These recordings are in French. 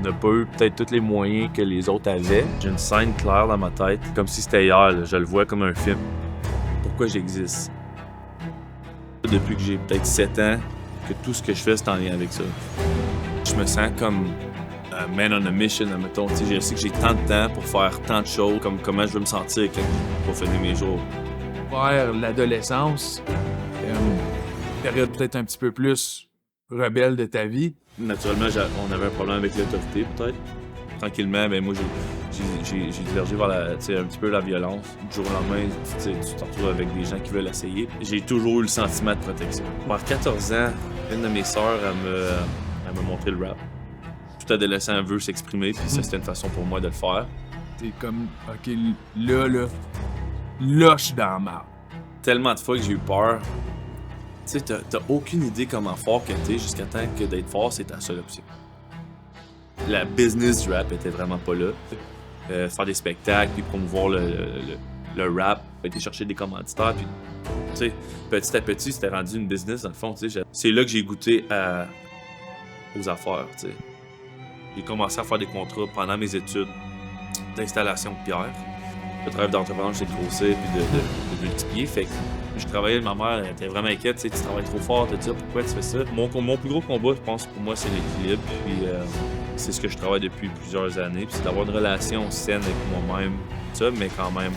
n'a pas eu peut-être tous les moyens que les autres avaient. J'ai une scène claire dans ma tête, comme si c'était hier, là. Je le vois comme un film. Pourquoi j'existe? Depuis que j'ai peut-être 7 ans, que tout ce que je fais, c'est en lien avec ça. Je me sens comme un man on a mission, admettons. Je sais que j'ai tant de temps pour faire tant de choses, comme comment je veux me sentir quand je vais finir mes jours. Vers l'adolescence, période peut-être un petit peu plus rebelle de ta vie. Naturellement, on avait un problème avec l'autorité, peut-être. Tranquillement, ben moi, j'ai divergé vers un petit peu la violence. Du jour au lendemain, tu te retrouves avec des gens qui veulent essayer. J'ai toujours eu le sentiment de protection. Vers 14 ans, une de mes sœurs, elle m'a montré le rap. Tout adolescent veut s'exprimer, puis ça, c'était une façon pour moi de le faire. T'es comme, OK, là, je suis dans la marde. Tellement de fois que j'ai eu peur. Tu sais, t'as aucune idée comment fort que t'es jusqu'à temps que d'être fort, c'est ta seule option. La business du rap était vraiment pas là. Faire des spectacles, puis promouvoir le rap, aller chercher des commanditaires, puis tu sais, petit à petit, c'était rendu une business dans le fond, tu sais. C'est là que j'ai goûté aux affaires, tu sais. J'ai commencé à faire des contrats pendant mes études d'installation de pierre. Le travail d'entrepreneur, c'est de grossir puis de multiplier. Fait que je travaillais, ma mère était vraiment inquiète, tu sais, tu travailles trop fort, tu te dis pourquoi tu fais ça. Mon plus gros combat, je pense, pour moi, c'est l'équilibre. Puis c'est ce que je travaille depuis plusieurs années. Puis c'est d'avoir une relation saine avec moi-même, ça, mais quand même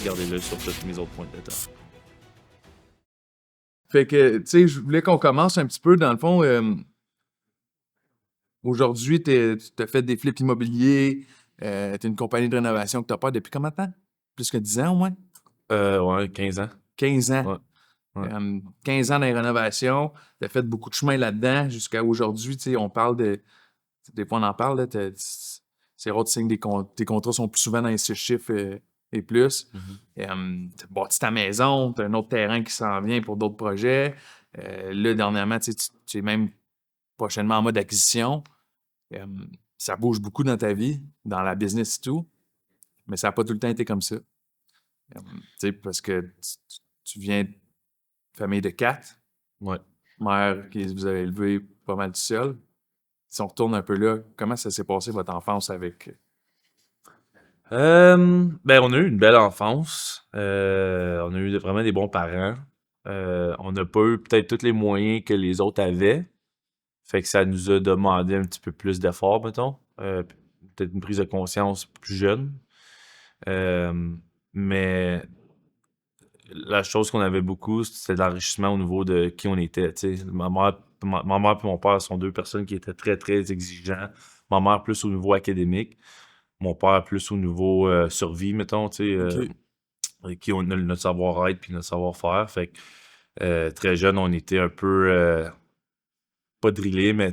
garder l'œil sur tous mes autres points de temps. Fait que, tu sais, je voulais qu'on commence un petit peu, dans le fond. Aujourd'hui, tu as fait des flips immobiliers, t'es une compagnie de rénovation que t'as pas depuis combien de temps? Plus que 10 ans au moins? Ouais, 15 ans. 15 ans. Ouais. 15 ans dans les rénovations, t'as fait beaucoup de chemin là-dedans jusqu'à aujourd'hui. Tu sais, on parle de... Des fois, on en parle, là, c'est rare de signer tes contrats sont plus souvent dans les 6 chiffres et plus. T'as bâti ta maison, t'as un autre terrain qui s'en vient pour d'autres projets. Là, dernièrement, tu es même prochainement en mode acquisition. Ça bouge beaucoup dans ta vie, dans la business et tout, mais ça n'a pas tout le temps été comme ça. Tu sais, parce que tu viens de famille de 4. Ouais. Mère qui vous avez élevé pas mal tout seul. Si on retourne un peu là, comment ça s'est passé votre enfance avec... Ben, on a eu une belle enfance. On a eu vraiment des bons parents. On n'a pas eu peut-être tous les moyens que les autres avaient. Fait que ça nous a demandé un petit peu plus d'efforts, mettons. Peut-être une prise de conscience plus jeune. Mais la chose qu'on avait beaucoup, c'était l'enrichissement au niveau de qui on était. T'sais. Ma mère et mon père sont 2 personnes qui étaient très, très exigeants. Ma mère plus au niveau académique. Mon père plus au niveau survie, mettons, qui ont notre savoir-être puis notre savoir-faire. Fait que très jeune, on était un peu pas drillé, mais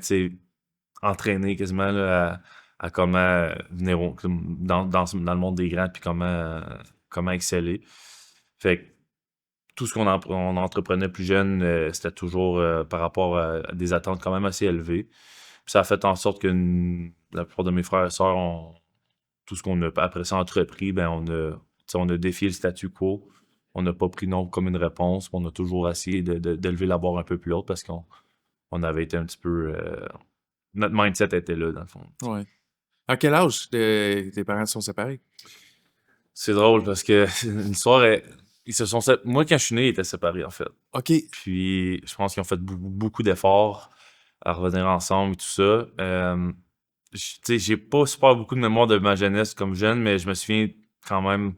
entraîné quasiment là, à comment venir dans le monde des grands puis comment exceller. Fait que tout ce qu'on entreprenait plus jeune, c'était toujours par rapport à des attentes quand même assez élevées. Puis ça a fait en sorte que la plupart de mes frères et sœurs, tout ce qu'on a après ça entrepris, ben on a défié le statu quo. On n'a pas pris non comme une réponse. On a toujours essayé d'élever la barre un peu plus haute parce qu'on avait été un petit peu... notre mindset était là, dans le fond. Ouais. À quel âge tes parents se sont séparés? C'est drôle parce que l'histoire est... Moi, quand je suis né, ils étaient séparés, en fait. OK. Puis, je pense qu'ils ont fait beaucoup d'efforts à revenir ensemble et tout ça. J'ai pas super beaucoup de mémoire de ma jeunesse comme jeune, mais je me souviens quand même,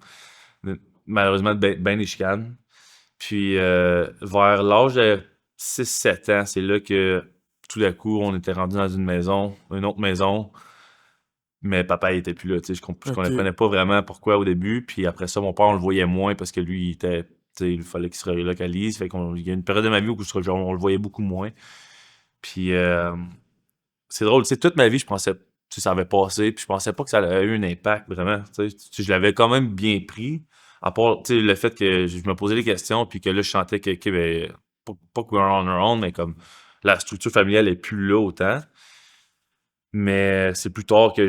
malheureusement, de ben des chicanes. Puis, vers l'âge de 6-7 ans, c'est là que tout d'un coup, on était rendu dans une autre maison, mais papa, il était plus là. Je comprenais pas vraiment pourquoi au début. Puis après ça, mon père, on le voyait moins parce que lui, il fallait qu'il se relocalise. Fait qu'il y a une période de ma vie où on le voyait beaucoup moins. Puis, c'est drôle, toute ma vie, je pensais que ça avait passé, puis je pensais pas que ça avait eu un impact, vraiment. Je l'avais quand même bien pris, à part le fait que je me posais des questions, puis que là, je sentais que ben, pas que we're on our own, mais comme la structure familiale est plus là autant. Mais c'est plus tard que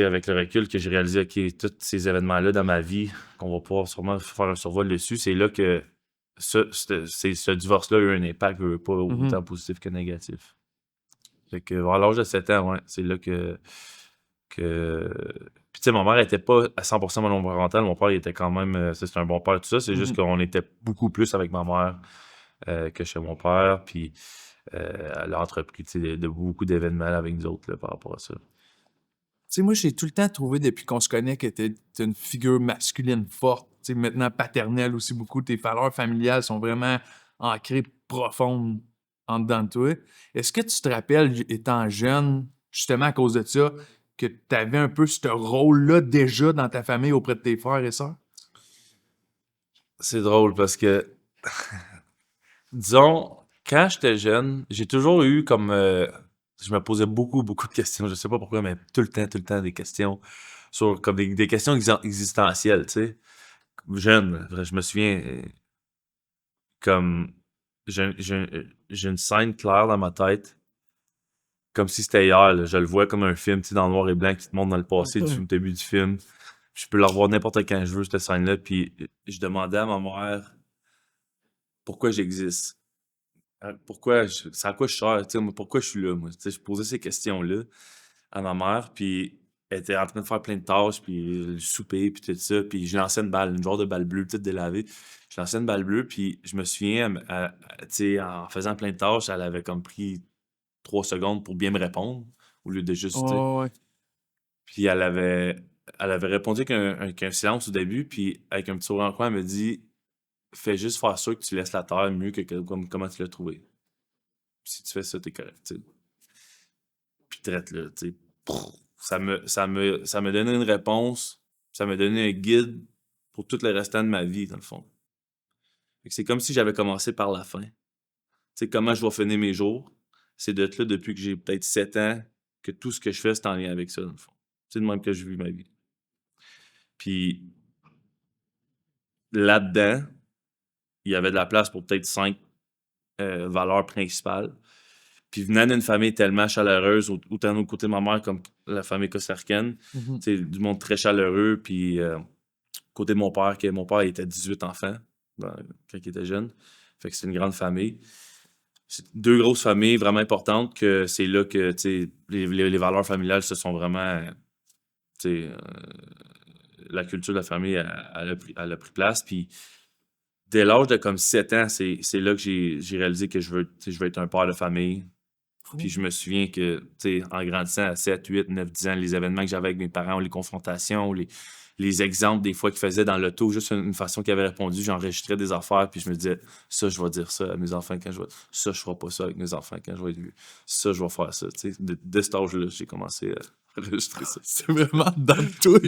avec le recul, que j'ai réalisé, OK, tous ces événements-là dans ma vie, qu'on va pouvoir sûrement faire un survol dessus, c'est là que ce divorce-là a eu un impact pas autant positif que négatif. Fait que vers l'âge de 7 ans, ouais, c'est là que... Puis tu sais, ma mère était pas à 100% monoparentale. Mon père, il était quand même... c'est un bon père, tout ça. C'est juste Mhm. qu'on était beaucoup plus avec ma mère que chez mon père. Puis elle a entrepris, tu sais, de beaucoup d'événements avec nous autres là, par rapport à ça. Tu sais, moi, j'ai tout le temps trouvé, depuis qu'on se connaît, que t'es une figure masculine forte. Tu sais, maintenant paternelle aussi beaucoup. Tes valeurs familiales sont vraiment ancrées profondes en dedans de toi. Est-ce que tu te rappelles, étant jeune, justement à cause de ça, que tu avais un peu ce rôle-là déjà dans ta famille auprès de tes frères et sœurs? C'est drôle parce que, disons, quand j'étais jeune, j'ai toujours eu comme... je me posais beaucoup de questions. Je sais pas pourquoi, mais tout le temps des questions sur comme des questions existentielles, tu sais. Jeune, je me souviens, comme j'ai une scène claire dans ma tête, comme si c'était hier, là. Je le vois comme un film, tu sais, dans le noir et blanc qui te montre dans le passé du début du film. Je peux le revoir n'importe quand je veux, cette scène-là. Puis je demandais à ma mère pourquoi j'existe. C'est à quoi je sers, tu sais, pourquoi je suis là, moi. Tu sais, je posais ces questions-là à ma mère, puis elle était en train de faire plein de tâches, puis le souper, puis tout ça, puis je lançais une balle, une genre de balle bleue, peut-être délavée. Je lançais une balle bleue, puis je me souviens, tu sais, en faisant plein de tâches, elle avait comme pris 3 secondes pour bien me répondre, au lieu de juste, tu sais. Ouais, ouais. Puis elle avait répondu qu'un silence au début, puis avec un petit sourire en coin, elle me dit fais juste faire ça que tu laisses la terre mieux comment tu l'as trouvé. Puis si tu fais ça, t'es correct, tu sais. Puis traite là, tu sais. Ça me donnait une réponse, ça me donnait un guide pour tout le restant de ma vie, dans le fond. Fait que c'est comme si j'avais commencé par la fin. Tu sais, comment je vais finir mes jours, c'est d'être là depuis que j'ai peut-être 7 ans, que tout ce que je fais, c'est en lien avec ça, dans le fond. C'est de même que je vis ma vie. Puis là-dedans, il y avait de la place pour peut-être 5 valeurs principales. Puis venant d'une famille tellement chaleureuse, autant du côté de ma mère comme la famille costarricaine, Mhm. tu sais, du monde très chaleureux, puis côté de mon père, que mon père il était 18 enfants quand il était jeune. Fait que c'est une grande famille. C'est deux grosses familles vraiment importantes que c'est là que tu sais, les valeurs familiales se sont vraiment. Tu sais, la culture de la famille elle a pris place. Puis dès l'âge de comme 7 ans, c'est là que j'ai réalisé que je veux être un père de famille. Puis je me souviens que, tu sais, en grandissant à 7, 8, 9, 10 ans, les événements que j'avais avec mes parents, ou les confrontations, ou les exemples des fois qu'ils faisaient dans l'auto, juste une façon qu'ils avaient répondu, j'enregistrais des affaires, puis je me disais, ça, je vais dire ça à mes enfants quand je vais... Ça, je ferai pas ça avec mes enfants quand je vais être vieux. Ça, je vais faire ça, tu sais. De cet âge-là, j'ai commencé à enregistrer ça. C'est vraiment dans le tout.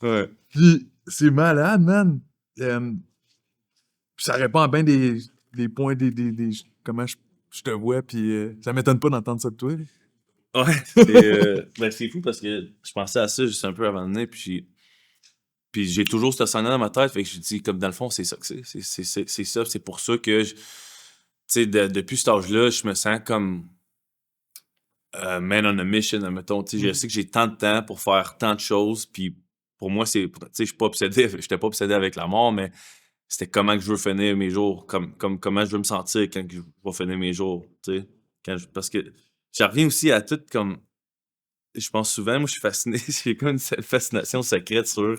Ouais. Puis c'est malade, man. Puis ça répond à bien des points, comment je te vois, puis ça m'étonne pas d'entendre ça de toi. Ouais, c'est fou parce que je pensais à ça juste un peu avant de venir, puis j'ai toujours cette scène dans ma tête, fait que je dis comme dans le fond, c'est ça que c'est ça, c'est pour ça que, tu sais, depuis cet âge-là, je me sens comme man on a mission, admettons, tu sais, je sais que j'ai tant de temps pour faire tant de choses, puis pour moi, tu sais, je suis pas obsédé, j'étais pas obsédé avec la mort, mais c'était comment que je veux finir mes jours, comment je veux me sentir quand je vais finir mes jours, tu sais, parce que j'en reviens aussi à tout comme je pense souvent, moi, je suis fasciné. J'ai comme une fascination secrète sur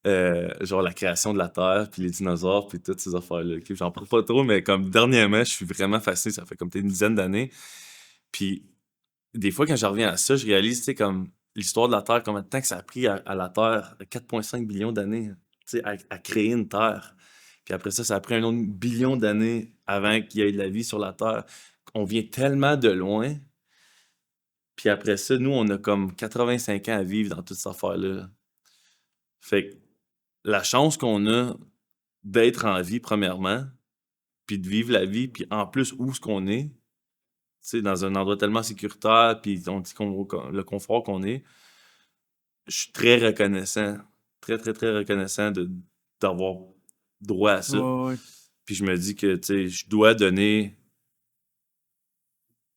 genre la création de la Terre, puis les dinosaures, puis toutes ces affaires-là. Ok? J'en parle pas trop, mais comme dernièrement, je suis vraiment fasciné. Ça fait comme peut-être une dizaine d'années. Puis des fois, quand je reviens à ça, je réalise, tu sais, comme l'histoire de la Terre, combien de temps que ça a pris à la Terre, 4,5 billions d'années, tu sais, à créer une Terre. Puis après ça a pris un autre billion d'années avant qu'il y ait de la vie sur la Terre. On vient tellement de loin. Puis après ça, nous, on a comme 85 ans à vivre dans toute cette affaire-là. Fait que la chance qu'on a d'être en vie, premièrement, puis de vivre la vie, puis en plus, où est-ce qu'on est, tu sais, dans un endroit tellement sécuritaire, puis on dit le confort qu'on est, je suis très reconnaissant, très, très, très reconnaissant d'avoir droit à Ouais, ça. ouais. Puis je me dis que, tu sais, je dois donner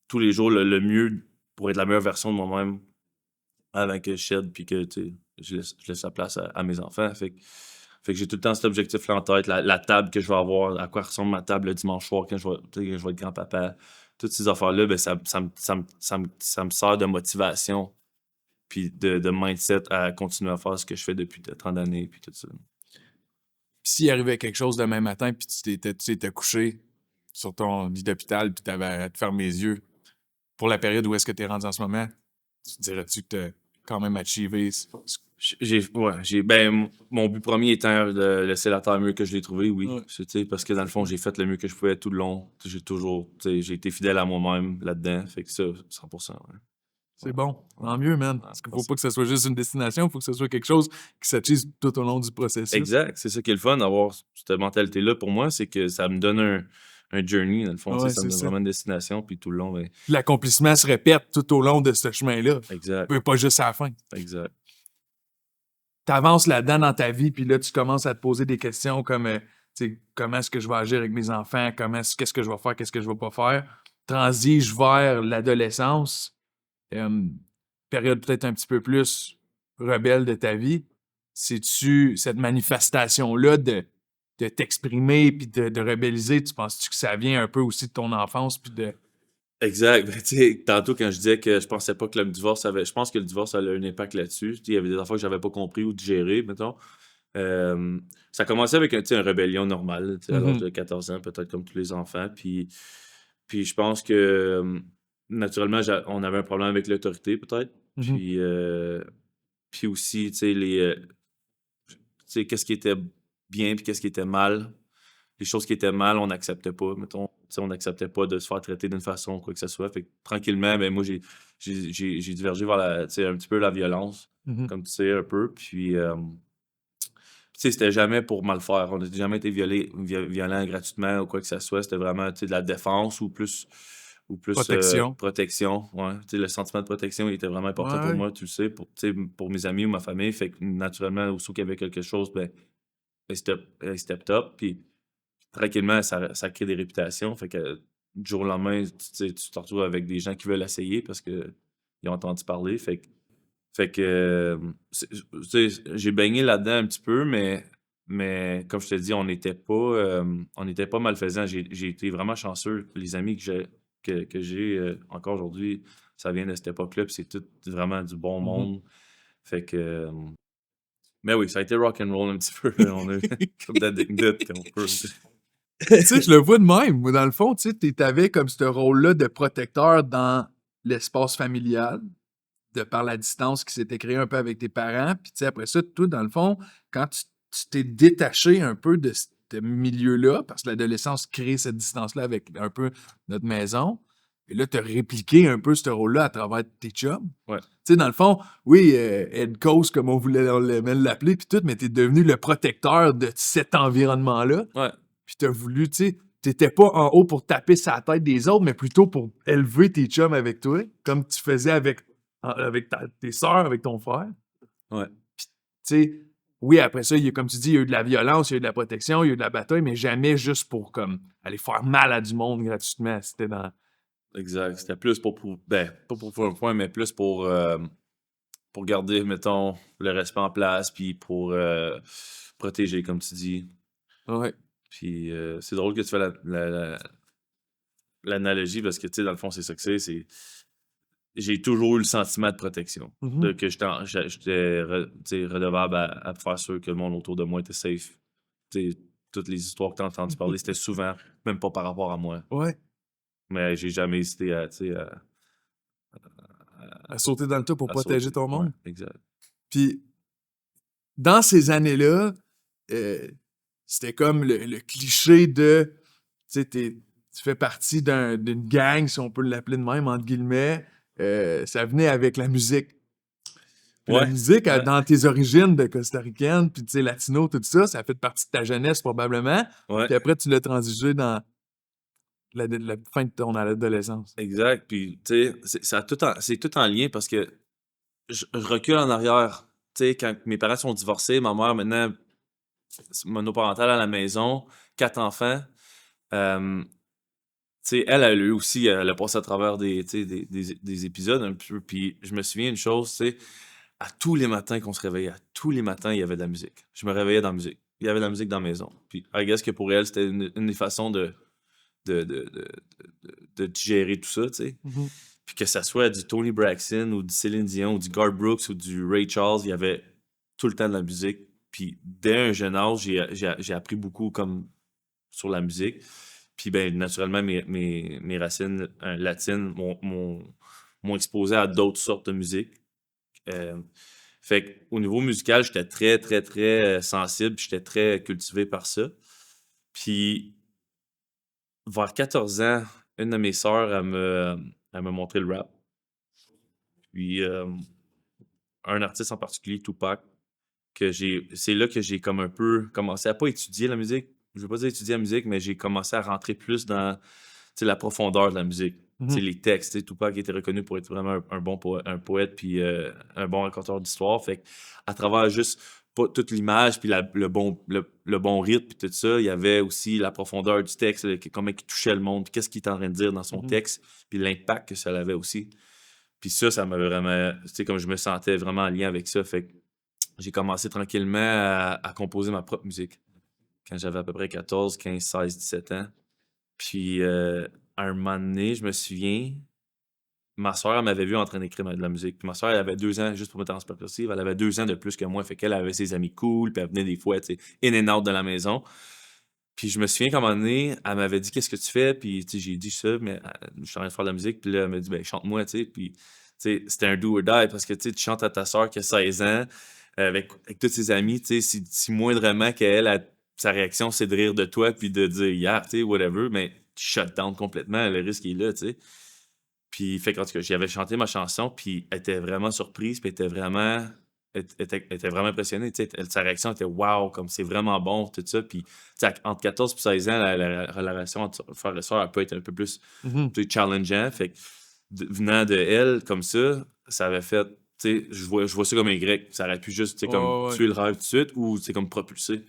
tous les jours le mieux pour être la meilleure version de moi-même avant que je cède, puis que, tu sais, je laisse la place à mes enfants. Fait que j'ai tout le temps cet objectif-là en tête, la table que je vais avoir, à quoi ressemble ma table le dimanche soir quand je vais être grand-papa. toutes ces affaires-là, ben, ça me sert de motivation puis de mindset à continuer à faire ce que je fais depuis tant d'années puis tout ça. Puis s'il arrivait quelque chose demain matin, puis tu t'étais couché sur ton lit d'hôpital, puis tu avais à te fermer les yeux, pour la période où est-ce que tu es rendu en ce moment, tu dirais-tu que tu as quand même achievé Ben, mon but premier étant de laisser la terre mieux que je l'ai trouvé, oui. Ouais. Tu sais, parce que dans le fond, j'ai fait le mieux que je pouvais tout le long. J'ai toujours, tu sais, j'ai été fidèle à moi-même là-dedans. Fait que ça, 100%, ouais. C'est bon. Tant mieux, man. Parce qu'il faut pas que ce soit juste une destination, il faut que ce soit quelque chose qui s'achieve tout au long du processus. Exact. C'est ça qui est le fun d'avoir cette mentalité-là pour moi, c'est que ça me donne un journey, dans le fond. Tu sais, Ouais, ça me c'est donne ça. vraiment une destination, puis tout le long, ben, Puis l'accomplissement se répète tout au long de ce chemin-là. exact, Pas juste à la fin. exact. T'avances là-dedans dans ta vie, puis là, tu commences à te poser des questions comme tu sais, comment est-ce que je vais agir avec mes enfants, qu'est-ce que je vais faire, qu'est-ce que je vais pas faire. Transige vers l'adolescence, période peut-être un petit peu plus rebelle de ta vie. C'est-tu cette manifestation-là de t'exprimer puis de rebelliser, tu penses-tu que ça vient un peu aussi de ton enfance puis de... Exact. Ben, tu sais, tantôt, quand je disais que je pensais pas que le divorce avait. Je pense que le divorce a un impact là-dessus. Tu sais, il y avait des affaires que j'avais pas compris ou digérées, mettons. Ça a commencé avec une rébellion normale, tu sais, à l'âge de 14 ans, peut-être comme tous les enfants. Puis je pense que, naturellement, on avait un problème avec l'autorité, peut-être. Puis aussi, tu sais, tu sais, qu'est-ce qui était bien puis qu'est-ce qui était mal. Les choses qui étaient mal, on n'acceptait pas, mettons. Tu sais, on n'acceptait pas de se faire traiter d'une façon, quoi que ce soit. Fait que tranquillement, ben moi, j'ai divergé vers tu sais, un petit peu la violence, comme tu sais, un peu. Puis, tu sais, c'était jamais pour mal faire. On n'a jamais été violent gratuitement ou quoi que ce soit. C'était vraiment, tu sais, de la défense ou plus Protection. protection. Ouais. Tu sais, le sentiment de protection, il était vraiment important pour Ouais. moi, tu le sais, tu sais, pour mes amis ou ma famille. Fait que naturellement, aussitôt qu'il y avait quelque chose, ben, c'était top. Puis tranquillement, ça crée des réputations. Fait que du jour au lendemain, tu sais, tu te retrouves avec des gens qui veulent essayer parce qu'ils ont entendu parler. Fait que, tu sais, j'ai baigné là-dedans un petit peu, mais comme je te dis, on n'était pas malfaisants. J'ai été vraiment chanceux. Les amis que j'ai encore aujourd'hui, ça vient de cette époque-là, puis c'est tout vraiment du bon monde. Fait que, mais oui, ça a été rock'n'roll un petit peu. On a eu comme d'anecdotes qu'on peut. Tu sais, je le vois de même. Moi, dans le fond, tu sais, t'avais comme ce rôle-là de protecteur dans l'espace familial, de par la distance qui s'était créée un peu avec tes parents. Puis, tu sais, après ça, toi, dans le fond, quand tu t'es détaché un peu de ce milieu-là, parce que l'adolescence crée cette distance-là avec un peu notre maison, et là, tu as répliqué un peu ce rôle-là à travers tes chums. Ouais. Tu sais, dans le fond, oui, head coach, comme on aimait l'appeler, puis tout, mais tu es devenu le protecteur de cet environnement-là. Ouais. Puis tu as voulu, tu sais, t'étais pas en haut pour taper sa tête des autres, mais plutôt pour élever tes chums avec toi, comme tu faisais avec tes sœurs, avec ton frère. Ouais. Tu sais, oui, après ça, comme tu dis, il y a eu de la violence, il y a eu de la protection, il y a eu de la bataille, mais jamais juste pour comme aller faire mal à du monde gratuitement. C'était dans... Exact. C'était plus ben, pas pour faire un point, mais plus pour garder, mettons, le respect en place, puis pour protéger, comme tu dis. Ouais. Puis c'est drôle que tu fais l'analogie parce que, tu sais, dans le fond, c'est ça que c'est. J'ai toujours eu le sentiment de protection. De que j'étais tu sais, redevable à faire sûr que le monde autour de moi était safe. Tu sais, toutes les histoires que tu as entendu parler, c'était souvent, même pas par rapport à moi. Ouais. Mais j'ai jamais hésité à, tu sais, À sauter dans le tas pour à protéger sauter. ton monde. Ouais, exact. Puis, dans ces années-là, c'était comme le cliché de, tu sais, tu fais partie d'une gang, si on peut l'appeler de même, entre guillemets. Ça venait avec la musique. Puis la musique, ouais. dans tes origines de costaricaine, puis tu sais, latino, tout ça, ça a fait partie de ta jeunesse probablement. Ouais. Puis après, tu l'as transigé dans la fin de ton adolescence. Exact. Puis, tu sais, c'est tout en lien parce que je recule en arrière. Tu sais, quand mes parents sont divorcés, ma mère, maintenant, c'est monoparentale à la maison, 4 enfants. Tu sais, elle a eu aussi, elle a passé à travers tu sais, des épisodes un peu. Puis, je me souviens d'une chose, tu sais, à tous les matins qu'on se réveillait, à tous les matins, il y avait de la musique. Je me réveillais dans la musique. Il y avait de la musique dans la maison. Puis, I guess que pour elle, c'était une des façons de de digérer tout ça, tu sais. Mhm. Puis que ça soit du Tony Braxton ou du Céline Dion ou du Garth Brooks ou du Ray Charles, il y avait tout le temps de la musique. Puis dès un jeune âge, j'ai appris beaucoup comme sur la musique. Puis ben naturellement, mes racines latines m'ont exposé à d'autres sortes de musique. Euh, Fait qu'au niveau musical, j'étais très, très, très sensible. J'étais très cultivé par ça. Puis vers 14 ans, une de mes sœurs, elle m'a montré le rap. Puis un artiste en particulier, Tupac, c'est là que j'ai comme un peu commencé à pas étudier la musique. Je veux pas dire étudier la musique, mais j'ai commencé à rentrer plus dans, tu sais, la profondeur de la musique. Tu sais, Mhm. les textes. Tu sais, Tupac était reconnu pour être vraiment un bon un poète puis un bon raconteur d'histoire. Fait que à travers juste pas toute l'image puis le bon rythme puis tout ça, il y avait aussi la profondeur du texte, comment il touchait le monde, puis qu'est-ce qu'il était en train de dire dans son Mhm. texte, puis l'impact que ça avait aussi. Puis ça m'a vraiment, tu sais, comme je me sentais vraiment en lien avec ça. Fait que j'ai commencé tranquillement à composer ma propre musique quand j'avais à peu près 14, 15, 16, 17 ans. Puis à un moment donné, je me souviens, ma soeur, elle m'avait vu en train d'écrire de la musique. Puis ma soeur, elle avait 2 ans, juste pour mettre en perspective, elle avait 2 ans de plus que moi. Fait qu'elle avait ses amis cool, puis elle venait des fois, tu sais, in and out de la maison. Puis je me souviens qu'à un moment donné, elle m'avait dit qu'est-ce que tu fais, puis tu sais, j'ai dit ça, mais je suis en train de faire de la musique, puis là, elle m'a dit, ben chante-moi, tu sais. Puis tu sais, c'était un do or die parce que tu sais, tu chantes à ta soeur qui a 16 ans, avec tous ses amis, tu sais, si moindrement qu'elle, sa réaction, c'est de rire de toi, puis de dire, yeah, tu sais, whatever, mais tu shut down complètement, le risque est là, tu sais. Puis, fait qu'en tout cas, j'y avais chanté ma chanson, puis elle était vraiment surprise, puis elle était vraiment impressionnée. Tu sais, sa réaction était wow, comme c'est vraiment bon, tout ça. Puis, tu sais, entre 14 et 16 ans, la relation entre frère et soeur, elle peut être un peu plus Mhm. tu sais, challengeant. Fait que, venant de elle, comme ça avait fait. Tu sais, je vois ça comme un Y. Ça aurait pu juste, tu sais, comme Ouais, ouais. tuer le rêve tout de suite ou, c'est comme propulser.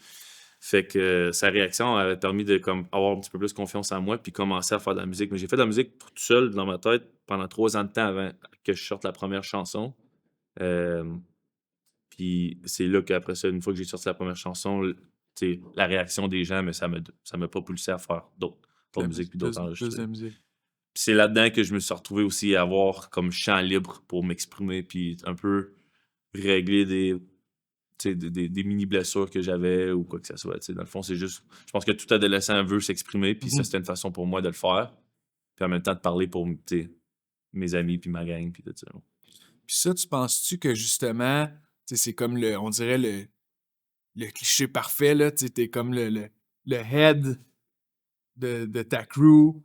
Fait que sa réaction avait permis de comme, avoir un petit peu plus confiance en moi puis commencer à faire de la musique. Mais j'ai fait de la musique tout seul dans ma tête pendant 3 ans de temps avant que je sorte la première chanson. Euh, Puis c'est là qu'après ça, une fois que j'ai sorti la première chanson, tu sais, la réaction des gens, mais ça m'a propulsé à faire d'autres musiques puis d'autres Plus de enregistrés. musique. Puis c'est là-dedans que je me suis retrouvé aussi à avoir comme champ libre pour m'exprimer puis un peu régler tu sais, des mini-blessures que j'avais ou quoi que ce soit. Tu sais. Dans le fond, c'est juste. Je pense que tout adolescent veut s'exprimer, puis ça, Mhm. c'était une façon pour moi de le faire. Puis en même temps, de parler pour tu sais, mes amis, puis ma gang, puis tout ça. Puis ça, tu penses-tu que justement, tu sais, c'est comme on dirait le cliché parfait, là, tu sais, t'es comme le head de ta crew,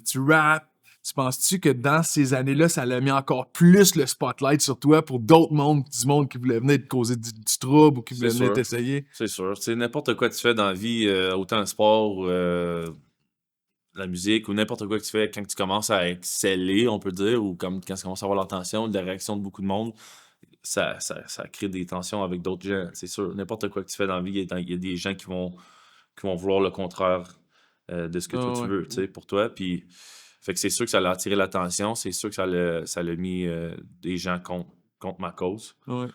tu rappes. Tu penses-tu que dans ces années-là, ça l'a mis encore plus le spotlight sur toi pour d'autres mondes, du monde qui voulait venir te causer du trouble ou qui C'est voulait venir sûr. t'essayer? C'est sûr. Tu sais, n'importe quoi que tu fais dans la vie, autant le sport ou la musique, ou n'importe quoi que tu fais quand tu commences à exceller, on peut dire, ou comme quand tu commences à avoir l'attention, la réaction de beaucoup de monde, ça crée des tensions avec d'autres gens. C'est sûr. N'importe quoi que tu fais dans la vie, il y a des gens qui vont vouloir le contraire de ce que toi Ah tu ouais. veux, tu sais, pour toi. Puis, fait que c'est sûr que ça l'a attiré l'attention, c'est sûr que ça l'a mis des gens contre ma cause. Ouais.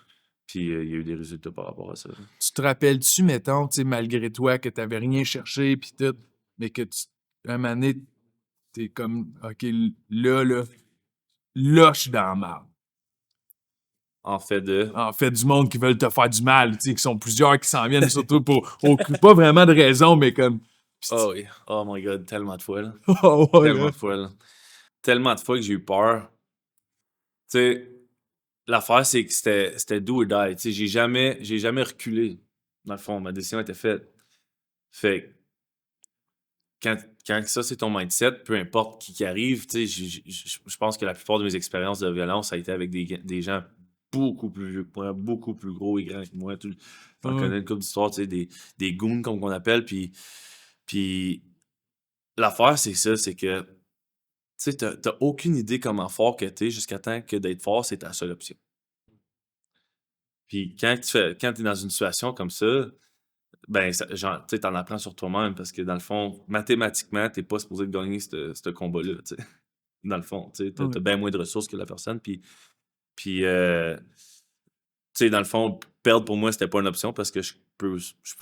Puis, il y a eu des résultats par rapport à ça. Tu te rappelles-tu, mettons, tu sais, malgré toi, que t'avais rien cherché pis tout, mais que un moment donné, t'es comme, OK, là, je suis dans la merde. En fait de. En fait, du monde qui veulent te faire du mal, tu sais, qui sont plusieurs qui s'en viennent, surtout pas vraiment de raison, mais comme, Oh oui. Oh my god, tellement de fois, là. oh ouais, Tellement hein? de fois, là. Tellement de fois que j'ai eu peur. Tu sais, l'affaire, c'est que c'était do or die. Tu sais, j'ai jamais reculé. Dans le fond, ma décision était faite. Fait que quand, quand ça, c'est ton mindset, peu importe qui arrive, tu sais, je pense que la plupart de mes expériences de violence, ça a été avec des gens beaucoup plus vieux que moi, beaucoup plus gros et grands que moi. T'en Ouais. connais une couple d'histoires, tu sais, des goons, comme on appelle. Puis l'affaire, c'est ça, c'est que, tu sais, t'as aucune idée comment fort que t'es jusqu'à temps que d'être fort, c'est ta seule option. Puis quand t'es dans une situation comme ça, ben, genre, tu sais, t'en apprends sur toi-même parce que dans le fond, mathématiquement, t'es pas supposé de gagner ce combat-là, tu sais. Dans le fond, tu sais, Ouais. t'as bien moins de ressources que la personne. Puis tu sais, dans le fond, perdre pour moi, c'était pas une option parce que je peux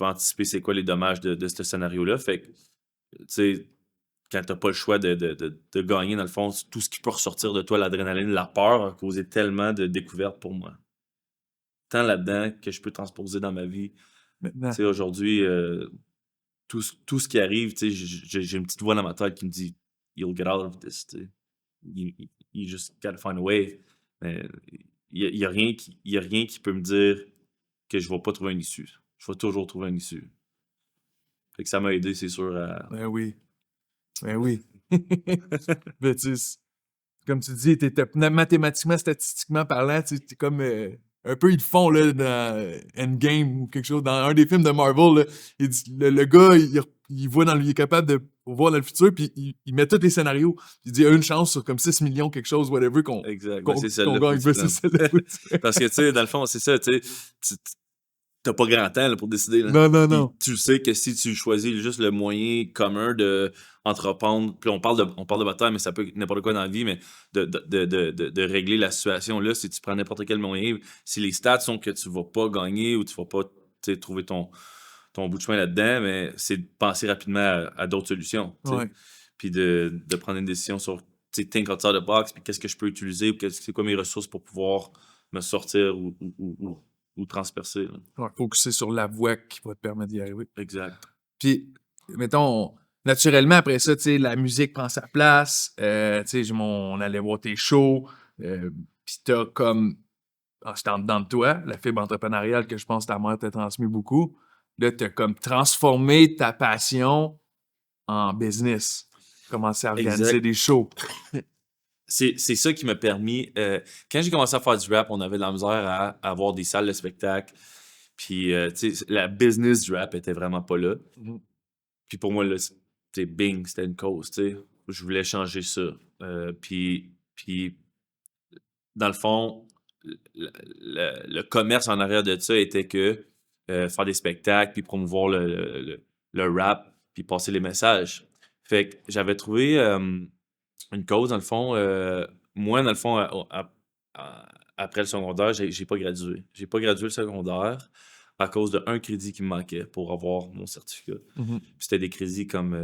anticiper c'est quoi les dommages de ce scénario-là. Fait que, tu sais, quand t'as pas le choix de gagner, dans le fond, tout ce qui peut ressortir de toi, l'adrénaline, la peur, a causé tellement de découvertes pour moi. Tant là-dedans que je peux transposer dans ma vie. Tu Maintenant. sais, aujourd'hui, tout ce qui arrive, tu sais, j'ai une petite voix dans ma tête qui me dit You'll get out of this, tu sais. You just gotta find a way. Mais y a rien qui peut me dire que je vais pas trouver une issue. Je vais toujours trouver une issue. Fait que ça m'a aidé, c'est sûr, à. Ben oui. Ben oui. Ben, tu sais, comme tu dis, mathématiquement, statistiquement parlant, tu es comme un peu, ils le font là, dans Endgame ou quelque chose, dans un des films de Marvel. Là, le gars, il voit il est capable de voir dans le futur, puis il met tous les scénarios. Il dit il y a une chance sur comme 6 millions, quelque chose, whatever, Exact. Ben, c'est qu'on celle-là, faut gagne. que tu Ben, c'est prennes. celle-là, faut que tu- Parce que, tu sais, dans le fond, c'est ça, tu sais, t'as pas grand temps là, pour décider. Là. Non, non, Puis non. tu sais que si tu choisis juste le moyen commun de entreprendre, puis on parle de bataille, mais ça peut être n'importe quoi dans la vie, mais de régler la situation là, si tu prends n'importe quel moyen, si les stats sont que tu vas pas gagner ou tu vas pas tu sais, trouver ton bout de chemin là-dedans, mais c'est de penser rapidement à d'autres solutions. Tu sais. Ouais. Puis de prendre une décision sur tu sais, think outside the box, puis qu'est-ce que je peux utiliser, ou c'est quoi mes ressources pour pouvoir me sortir ou transpercer. Là. Ouais, focuser sur la voie qui va te permettre d'y arriver. Exact. Puis, mettons, naturellement, après ça, tu sais, la musique prend sa place. Tu sais, on allait voir tes shows. Puis t'as comme, c'était en dedans de toi, la fibre entrepreneuriale que je pense que ta mère t'a transmis beaucoup. Là, t'as comme transformé ta passion en business. Commencé à organiser Exact. des shows. C'est ça qui m'a permis. Quand j'ai commencé à faire du rap, on avait de la misère à avoir des salles de spectacle. Puis, tu sais, la business du rap était vraiment pas là. Mhm. Puis pour moi, là, c'était bing, c'était une cause, tu sais. Je voulais changer ça. Puis, dans le fond, le commerce en arrière de ça était que faire des spectacles, puis promouvoir le rap, puis passer les messages. Fait que j'avais trouvé une cause, dans le fond. Moi, dans le fond, après le secondaire, j'ai pas gradué. J'ai pas gradué le secondaire à cause d'un crédit qui me manquait pour avoir mon certificat. Mhm. Puis c'était des crédits comme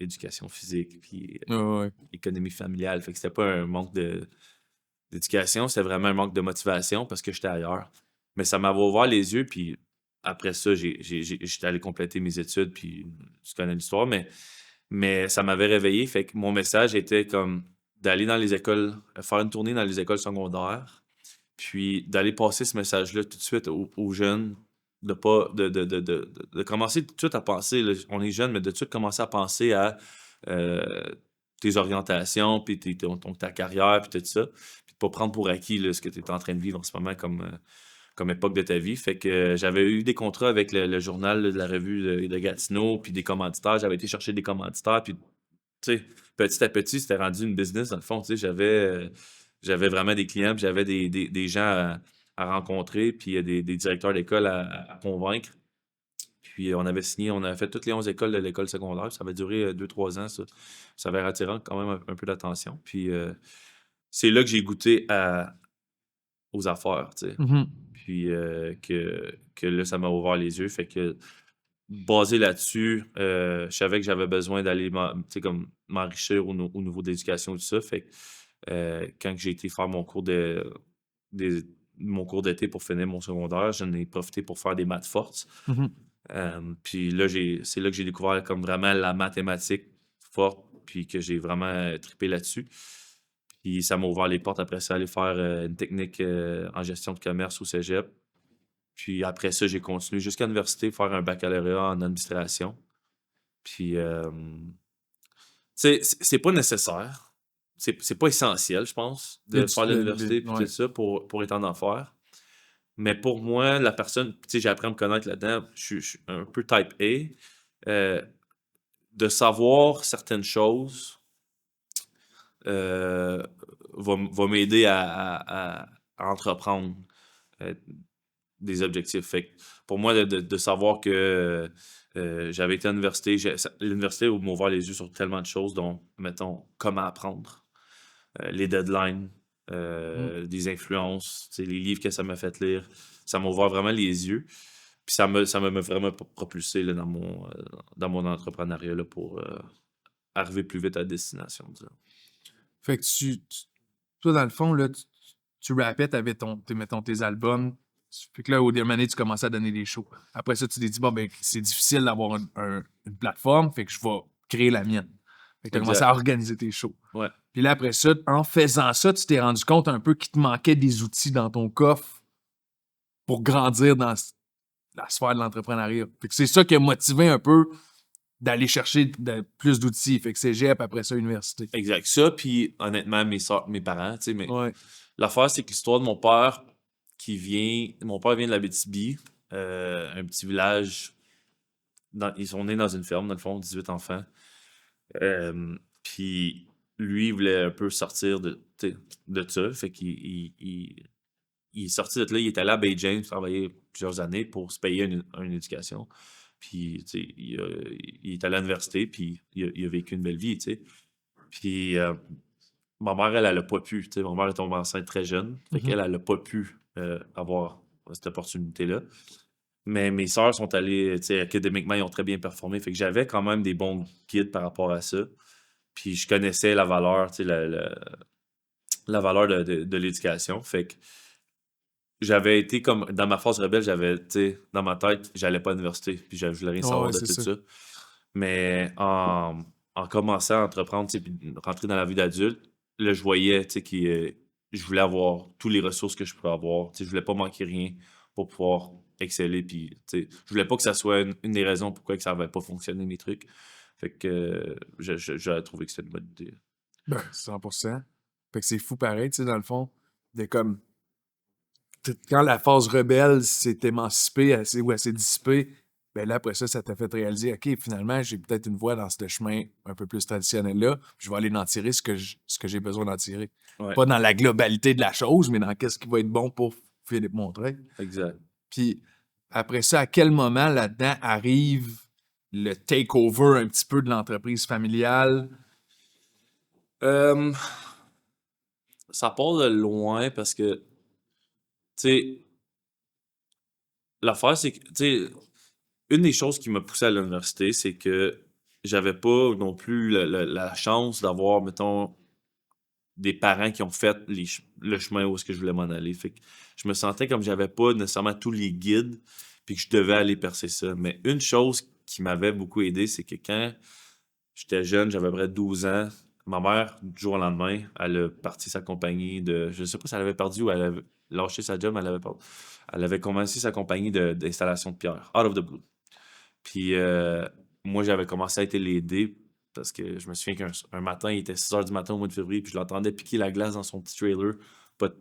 éducation physique, puis Ouais. économie familiale. Fait que c'était pas un manque d'éducation, c'était vraiment un manque de motivation parce que j'étais ailleurs. Mais ça m'avait ouvert les yeux, puis après ça, j'étais allé compléter mes études, puis tu connais l'histoire, mais ça m'avait réveillé. Fait que mon message était comme d'aller dans les écoles, faire une tournée dans les écoles secondaires, puis d'aller passer ce message-là tout de suite aux jeunes, de pas de commencer tout de suite à penser, là, on est jeunes, mais de tout de suite commencer à penser à euh, tes orientations, puis ta carrière, puis tout ça, puis de pas prendre pour acquis là, ce que tu es en train de vivre en ce moment comme époque de ta vie. Fait que j'avais eu des contrats avec le journal là, de la revue de Gatineau, puis des commanditaires. J'avais été chercher des commanditaires, puis tu sais, petit à petit, c'était rendu une business dans le fond. Tu sais, j'avais vraiment des clients, puis j'avais des gens à rencontrer, puis des directeurs d'école à convaincre. Puis on avait signé, on avait fait toutes les 11 écoles de l'école secondaire. Ça avait duré 2-3 ans, ça. Ça avait attiré quand même un peu d'attention. Puis c'est là que j'ai goûté aux affaires, tu sais. Mhm. Puis que là, ça m'a ouvert les yeux. Fait que basé là-dessus, je savais que j'avais besoin d'aller tu sais, comme m'enrichir au niveau d'éducation et tout ça. Fait que quand j'ai été faire des- mon cours d'été pour finir mon secondaire, j'en ai profité pour faire des maths fortes. Mhm. Puis là, c'est là que j'ai découvert comme vraiment la mathématique forte, puis que j'ai vraiment trippé là-dessus. Puis ça m'a ouvert les portes après ça, aller faire une technique en gestion de commerce au cégep. Puis après ça, j'ai continué jusqu'à l'université, faire un baccalauréat en administration. Puis, c'est pas nécessaire. C'est pas essentiel, je pense, de faire l'université puis tout Ouais. ça pour être en affaires. Mais pour moi, la personne, tu sais, j'ai appris à me connaître là-dedans, je suis un peu type A. De savoir certaines choses euh, va m'aider à entreprendre euh, des objectifs. Fait que pour moi, de savoir que j'avais été à l'université, l'université m'a ouvert les yeux sur tellement de choses, dont, mettons, comment apprendre, les deadlines, Mhm. des influences, tu sais, les livres que ça m'a fait lire. Ça m'a ouvert vraiment les yeux. Puis ça m'a vraiment propulsé là, dans mon entrepreneuriat là, pour arriver plus vite à destination, disons. Fait que toi, dans le fond, là, tu rappais, t'avais mettons, tes albums. Fait que là, au dernier année, tu commençais à donner des shows. Après ça, tu t'es dit, bon, ben, c'est difficile d'avoir une plateforme, fait que je vais créer la mienne. Fait que tu as commencé Exact. à organiser tes shows. Ouais. Puis là, après ça, en faisant ça, tu t'es rendu compte un peu qu'il te manquait des outils dans ton coffre pour grandir dans la sphère de l'entrepreneuriat. Fait que c'est ça qui a motivé un peu d'aller chercher plus d'outils. Fait que cégep, après ça, université. Exact. Ça, puis honnêtement, mes parents, tu sais, mais Ouais. l'affaire, c'est que l'histoire de mon père mon père vient de l'Abitibi, un petit village. Ils sont nés dans une ferme, dans le fond, 18 enfants. Puis lui, il voulait un peu sortir de ça. Fait il est sorti de là, il est allé à Bay James travailler plusieurs années pour se payer une éducation. Puis, tu sais, il est allé à l'université, puis il a vécu une belle vie, tu sais. Puis, ma mère, elle a pas pu, tu sais, ma mère est tombée enceinte très jeune, fait qu'elle, elle a pas pu avoir cette opportunité-là. Mais mes sœurs sont allées, tu sais, académiquement, ils ont très bien performé, fait que j'avais quand même des bons guides par rapport à ça. Puis je connaissais la valeur, tu sais, la valeur de l'éducation, fait que j'avais été comme, dans ma phase rebelle, j'avais, tu sais, dans ma tête, j'allais pas à l'université, puis je voulais rien savoir Ouais, de c'est tout ça. ça. Mais en commençant à entreprendre, tu sais, puis rentrer dans la vie d'adulte, là, je voyais, tu sais, que je voulais avoir toutes les ressources que je pouvais avoir. Tu sais, je voulais pas manquer rien pour pouvoir exceller. Puis, tu sais, je voulais pas que ça soit une des raisons pourquoi que ça avait pas fonctionné, mes trucs. Fait que j'avais trouvé que c'était une bonne idée. Ben, 100%. Fait que c'est fou pareil, tu sais, dans le fond, de comme quand la phase rebelle s'est émancipée ou elle s'est dissipée, ben là, après ça t'a fait réaliser, OK, finalement, j'ai peut-être une voie dans ce chemin un peu plus traditionnel-là. Je vais aller en tirer ce que j'ai besoin d'en tirer. Ouais, Pas dans la globalité de la chose, mais dans qu'est-ce qui va être bon pour Philippe Montreuil. exact. Puis après ça, à quel moment là-dedans arrive le takeover un petit peu de l'entreprise familiale? Euh, Ça part de loin parce que, tu sais, l'affaire, c'est que, tu sais, une des choses qui m'a poussé à l'université, c'est que j'avais pas non plus la chance d'avoir, mettons, des parents qui ont fait le chemin où est-ce que je voulais m'en aller. Fait que je me sentais comme j'avais pas nécessairement tous les guides, puis que je devais aller percer ça. Mais une chose qui m'avait beaucoup aidé, c'est que quand j'étais jeune, j'avais à peu près 12 ans, ma mère, du jour au lendemain, elle a parti sa compagnie de... Je sais pas si elle avait perdu ou elle avait lâché sa job, mais elle avait commencé sa compagnie d'installation de pierre, out of the blue. Puis moi, j'avais commencé à être l'aider parce que je me souviens qu'un matin, il était 6 heures du matin au mois de février, puis je l'entendais piquer la glace dans son petit trailer. Pas de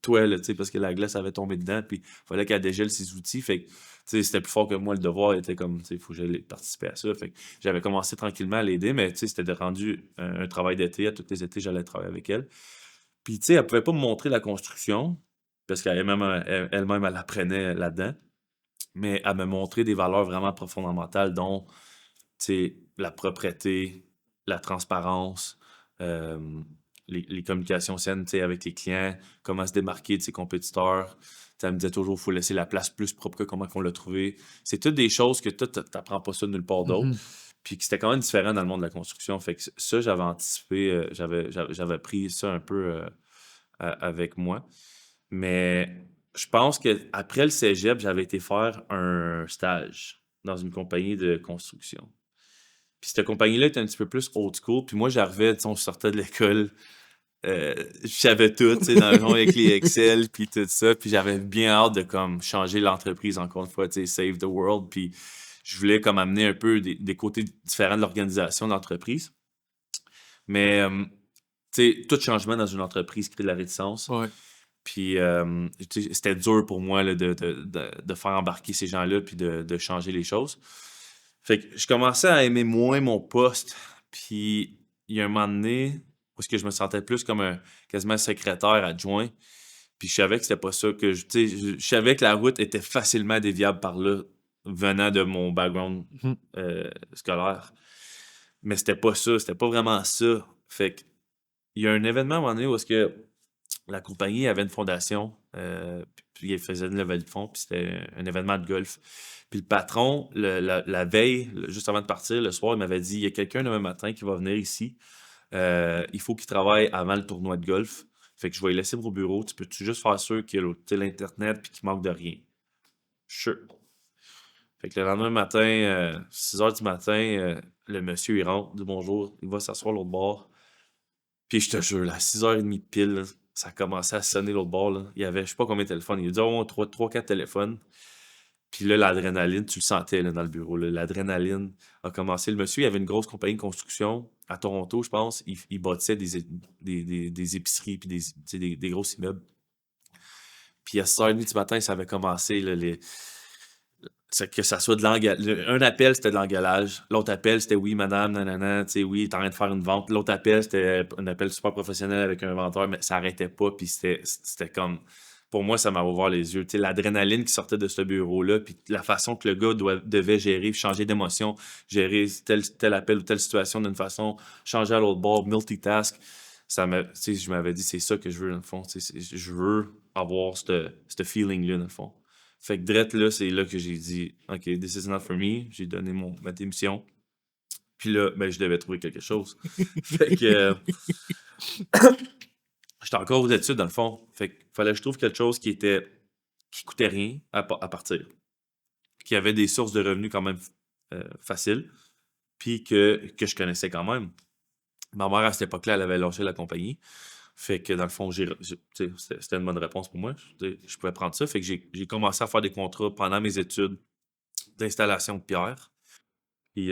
toile, tu sais, parce que la glace avait tombé dedans, puis il fallait qu'elle dégèle ses outils. Fait que, tu sais, c'était plus fort que moi, le devoir était comme, tu sais, il faut que j'aille participer à ça. Fait que j'avais commencé tranquillement à l'aider, mais tu sais, c'était rendu un travail d'été. À tous les étés, j'allais travailler avec elle. Puis, tu sais, elle pouvait pas me montrer la construction, parce qu'elle-même, elle apprenait là-dedans. Mais elle me montrait des valeurs vraiment fondamentales, dont la propreté, la transparence, euh, les communications saines avec les clients, comment se démarquer de ses compétiteurs. Elle me disait toujours qu'il faut laisser la place plus propre que comment on l'a trouvé. C'est toutes des choses que toi, tu n'apprends pas ça nulle part d'autre. Puis que c'était quand même différent dans le monde de la construction. Fait que ça, j'avais anticipé, j'avais pris ça un peu avec moi. Mais je pense qu'après le cégep, j'avais été faire un stage dans une compagnie de construction. Puis cette compagnie-là était un petit peu plus old school. Puis moi, j'arrivais, tu sais, on sortait de l'école, je savais tout, tu sais, dans le fond, avec les Excel, puis tout ça. Puis j'avais bien hâte de comme changer l'entreprise, encore une fois, tu sais, save the world. Puis je voulais comme amener un peu des côtés différents de l'organisation de l'entreprise. Mais, tu sais, tout changement dans une entreprise crée de la réticence. Ouais. Puis tu sais, c'était dur pour moi là, de faire embarquer ces gens-là puis de changer les choses. Fait que je commençais à aimer moins mon poste. Puis il y a un moment donné où est-ce que je me sentais plus comme quasiment secrétaire adjoint. Puis je savais que c'était pas ça que tu sais, je savais que la route était facilement déviable par là, venant de mon background scolaire. Mais c'était pas ça, c'était pas vraiment ça. Fait que il y a un événement à un moment donné où est-ce que la compagnie avait une fondation, puis ils faisaient une levée de fonds, puis c'était un événement de golf. Puis le patron, la veille, juste avant de partir, le soir, il m'avait dit, il y a quelqu'un demain matin qui va venir ici. Il faut qu'il travaille avant le tournoi de golf. Fait que je vais lui laisser mon bureau. Tu peux-tu juste faire sûr qu'il y a l'Internet puis qu'il manque de rien? Sure. Fait que le lendemain matin, 6 heures du matin, le monsieur, il rentre, dit bonjour, il va s'asseoir à l'autre bord. Puis je te jure, là, à 6h30 pile, là, ça a commencé à sonner l'autre bord. Là. Il y avait, je sais pas combien de téléphones. Il y a dû avoir 3-4 téléphones. Puis là, l'adrénaline, tu le sentais là, dans le bureau. Là. L'adrénaline a commencé. Le monsieur, il avait une grosse compagnie de construction à Toronto, je pense. Il bâtissait des épiceries puis des gros immeubles. Puis à 6h30 du matin, ça avait commencé. Là, que ça soit de l'engueulage. Un appel, c'était de l'engueulage. L'autre appel, c'était oui, madame, nanana, tu sais, oui, t'es en train de faire une vente. L'autre appel, c'était un appel super professionnel avec un vendeur, mais ça arrêtait pas. Puis c'était comme. Pour moi, ça m'a ouvert les yeux. Tu sais, l'adrénaline qui sortait de ce bureau-là, puis la façon que le gars devait gérer, changer d'émotion, gérer tel appel ou telle situation d'une façon, changer à l'autre bord, multitask. Tu sais, je m'avais dit, c'est ça que je veux, dans le fond. Tu sais, je veux avoir ce feeling-là, dans le fond. Fait que drette là, c'est là que j'ai dit OK, this is not for me. J'ai donné ma démission. Puis là, ben, je devais trouver quelque chose. Fait que j'étais encore aux études, dans le fond. Fait que fallait que je trouve quelque chose qui coûtait rien à partir. Qui avait des sources de revenus quand même faciles. Puis que je connaissais quand même. Ma mère, à cette époque-là, elle avait lâché la compagnie. Fait que dans le fond, c'était une bonne réponse pour moi. Je pouvais prendre ça. Fait que j'ai commencé à faire des contrats pendant mes études d'installation de pierre. Puis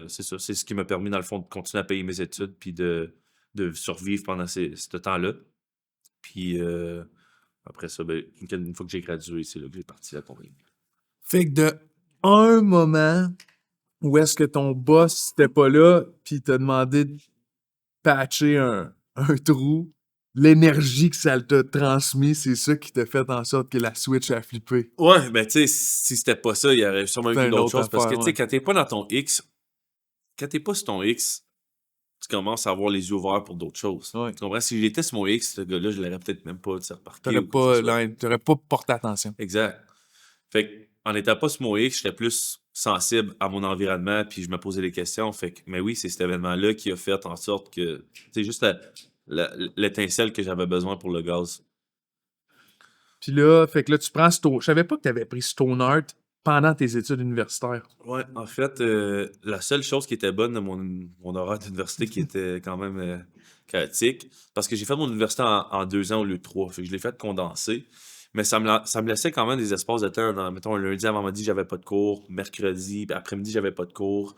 c'est ça, c'est ce qui m'a permis, dans le fond, de continuer à payer mes études puis de survivre pendant ce temps-là. Puis après ça, ben, une fois que j'ai gradué, c'est là que j'ai parti à la compagnie. Fait que de un moment où est-ce que ton boss n'était pas là, puis il t'a demandé de patcher un trou, l'énergie que ça t'a transmis, c'est ça qui t'a fait en sorte que la Switch a flippé. Ouais, ben tu sais, si c'était pas ça, il y aurait sûrement C'est eu une d'autres autre choses. Parce que affaire, tu sais, ouais. quand t'es pas sur ton X, tu commences à avoir les yeux ouverts pour d'autres choses. Ouais. Tu comprends? Si j'étais sur mon X, ce gars-là, je l'aurais peut-être même pas remarqué ou quoi que ce soit. T'aurais pas porté attention. Exact. Fait que, en n'étant pas sur mon X, j'étais plus sensible à mon environnement, puis je me posais des questions. Fait que, mais oui, c'est cet événement-là qui a fait en sorte que, c'est juste l'étincelle que j'avais besoin pour le gaz. Puis là, fait que là, tu prends Stone... Je savais pas que t'avais pris Stone Art pendant tes études universitaires. Ouais, en fait, la seule chose qui était bonne de mon horaire d'université qui était quand même chaotique, parce que j'ai fait mon université en 2 ans au lieu de 3, fait que je l'ai fait condenser, mais ça me laissait quand même des espaces de temps. Mettons, un lundi avant-midi, j'avais pas de cours, mercredi, puis après-midi, j'avais pas de cours,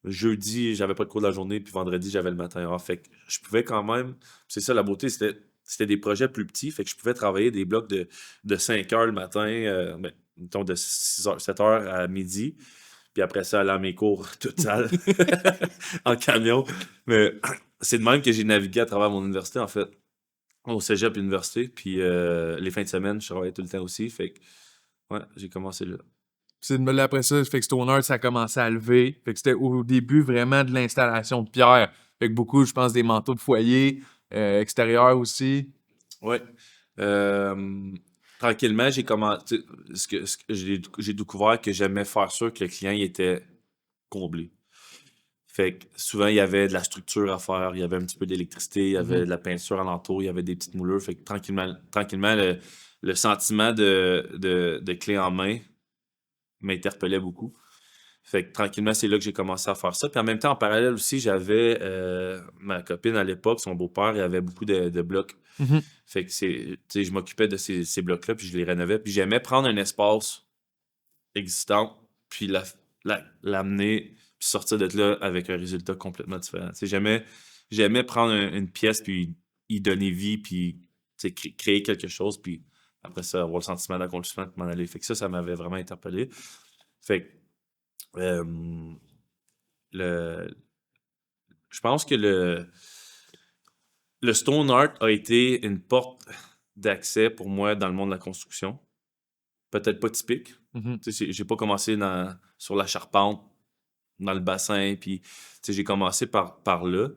jeudi, j'avais pas de cours de la journée, puis vendredi, j'avais le matin off. Fait que je pouvais quand même, c'est ça la beauté, c'était des projets plus petits, fait que je pouvais travailler des blocs de 5 heures le matin, ben, mettons de 6 heures, 7 heures à midi. Puis après ça, aller à mes cours toute sale en camion. Mais c'est de même que j'ai navigué à travers mon université, en fait. Au cégep université. Puis les fins de semaine, je travaillais tout le temps aussi. Fait que, ouais, j'ai commencé là. C'est de là après ça, fait que Stone Art, ça a commencé à lever. Fait que c'était au début vraiment de l'installation de pierre. Fait que beaucoup, je pense, des manteaux de foyer, extérieurs aussi. Ouais. Tranquillement, j'ai commencé. J'ai découvert que j'aimais faire sûr que le client il était comblé. Fait que souvent, il y avait de la structure à faire, il y avait un petit peu d'électricité, il y avait de la peinture alentour, il y avait des petites moulures. Fait que tranquillement le sentiment de clé en main m'interpellait beaucoup. Fait que tranquillement, c'est là que j'ai commencé à faire ça. Puis en même temps, en parallèle aussi, j'avais ma copine à l'époque, son beau-père, il avait beaucoup de blocs. Mhm. Fait que tu sais, je m'occupais de ces blocs-là, puis je les rénovais. Puis j'aimais prendre un espace existant, puis l'amener, puis sortir de là avec un résultat complètement différent. Tu sais, j'aimais prendre une pièce, puis y donner vie, puis tu sais, créer quelque chose, puis après ça, avoir le sentiment d'accomplissement de m'en aller. Fait que ça m'avait vraiment interpellé. Fait que euh, le, je pense que le stone art a été une porte d'accès pour moi dans le monde de la construction. Peut-être pas typique. Mhm. Tu sais, j'ai pas commencé sur la charpente, dans le bassin, puis tu sais, j'ai commencé par là.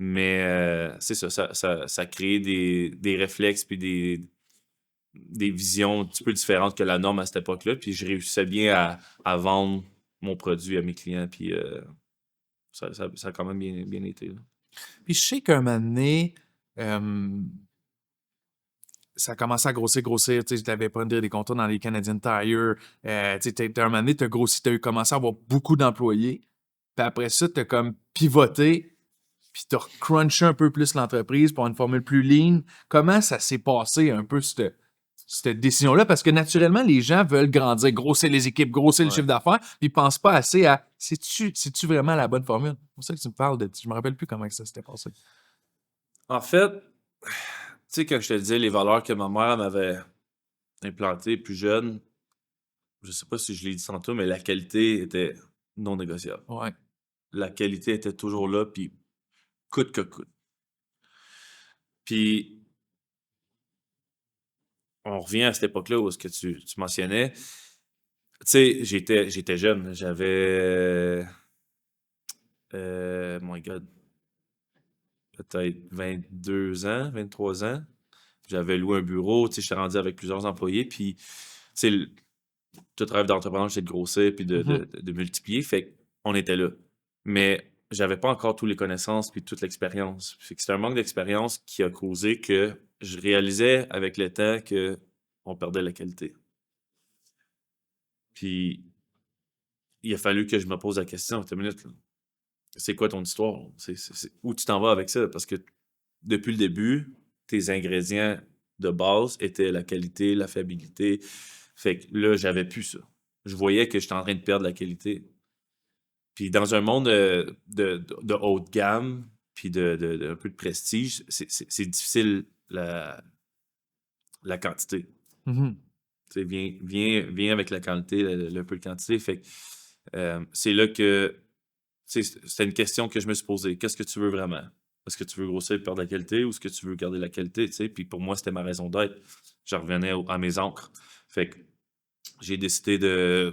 Mais c'est ça crée des réflexes puis des visions un petit peu différentes que la norme à cette époque-là. Puis je réussissais bien à vendre mon produit à mes clients. Puis ça a quand même bien été. Là. Puis je sais qu'un moment donné, ça a commencé à grossir. Tu sais, t'avais pris des contrats dans les Canadian Tire. Tu sais, un moment donné, t'as grossi, t'as commencé à avoir beaucoup d'employés. Puis après ça, t'as comme pivoté, puis t'as crunché un peu plus l'entreprise pour une formule plus lean. Comment ça s'est passé un peu cette décision-là? Parce que naturellement, les gens veulent grandir, grossir les équipes, grossir le Ouais. chiffre d'affaires, puis ils pensent pas assez à c'est-tu vraiment la bonne formule? C'est pour ça que tu me parles de. Je me rappelle plus comment ça s'était passé. En fait, tu sais, quand je te disais les valeurs que ma mère m'avait implantées plus jeune, je sais pas si je l'ai dit tantôt, mais la qualité était non négociable. Ouais. La qualité était toujours là, puis coûte que coûte. Puis on revient à cette époque-là où ce que tu mentionnais. Tu sais, j'étais jeune. J'avais, my God, peut-être 22 ans, 23 ans. J'avais loué un bureau, tu sais, j'étais rendu avec plusieurs employés, puis, tu sais, tout rêve d'entrepreneur, c'est de grossir puis de multiplier, fait qu'on était là. Mais j'avais pas encore toutes les connaissances puis toute l'expérience. Fait que c'était un manque d'expérience qui a causé que je réalisais avec le temps qu'on perdait la qualité. Puis il a fallu que je me pose la question, attends une minute, là. C'est quoi ton histoire? Où tu t'en vas avec ça? Parce que depuis le début, tes ingrédients de base étaient la qualité, la fiabilité. Fait que là, j'avais plus ça. Je voyais que j'étais en train de perdre la qualité. Puis dans un monde de haut de gamme, puis un peu de prestige, c'est difficile la quantité. Mhm. Tu sais, viens avec la qualité, le peu de quantité. Fait que c'est là que c'était une question que je me suis posée. Qu'est-ce que tu veux vraiment? Est-ce que tu veux grossir et perdre la qualité ou est-ce que tu veux garder la qualité? Tu sais? Puis pour moi, c'était ma raison d'être. Je revenais à mes ancres. Fait que j'ai décidé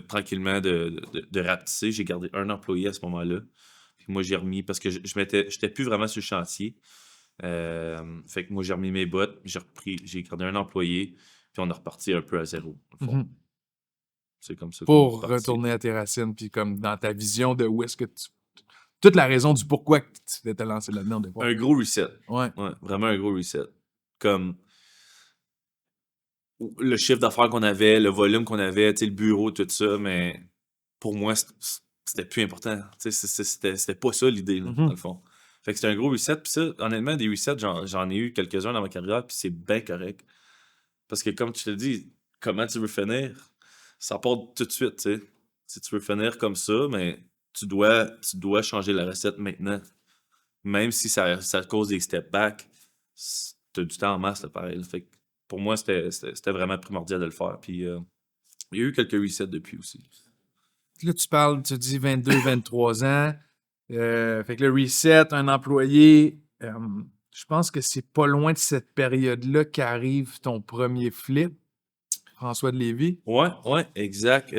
tranquillement de rapetisser. J'ai gardé un employé à ce moment-là. Puis moi, j'ai remis parce que j'étais plus vraiment sur le chantier. Fait que moi, j'ai remis mes bottes, j'ai gardé un employé, puis on est reparti un peu à zéro, au fond. Mhm. C'est comme ça qu'on est Pour reparti. retourner à tes racines, puis comme dans ta vision de où est-ce que tu. Toute la raison du pourquoi que tu voulais te lancer là-dedans au départ. Un gros reset. Ouais. Ouais, vraiment un gros reset. Comme le chiffre d'affaires qu'on avait, le volume qu'on avait, tu sais, le bureau, tout ça, mais pour moi, c'était plus important. Tu sais, c'était pas ça l'idée, là, dans le fond. Fait que c'était un gros reset. Puis ça, honnêtement, des resets, j'en ai eu quelques-uns dans ma carrière, puis c'est bien correct. Parce que comme tu te dis, comment tu veux finir? Ça part tout de suite, tu sais. Si tu veux finir comme ça, mais tu dois changer la recette maintenant. Même si ça cause des step back, t'as du temps en masse, là, pareil. Fait que pour moi, c'était vraiment primordial de le faire. Puis il y a eu quelques resets depuis aussi. Là, tu parles, tu dis 22, 23 ans. Fait que le reset, un employé, je pense que c'est pas loin de cette période-là qu'arrive ton premier flip, François de Lévis. Ouais, exact.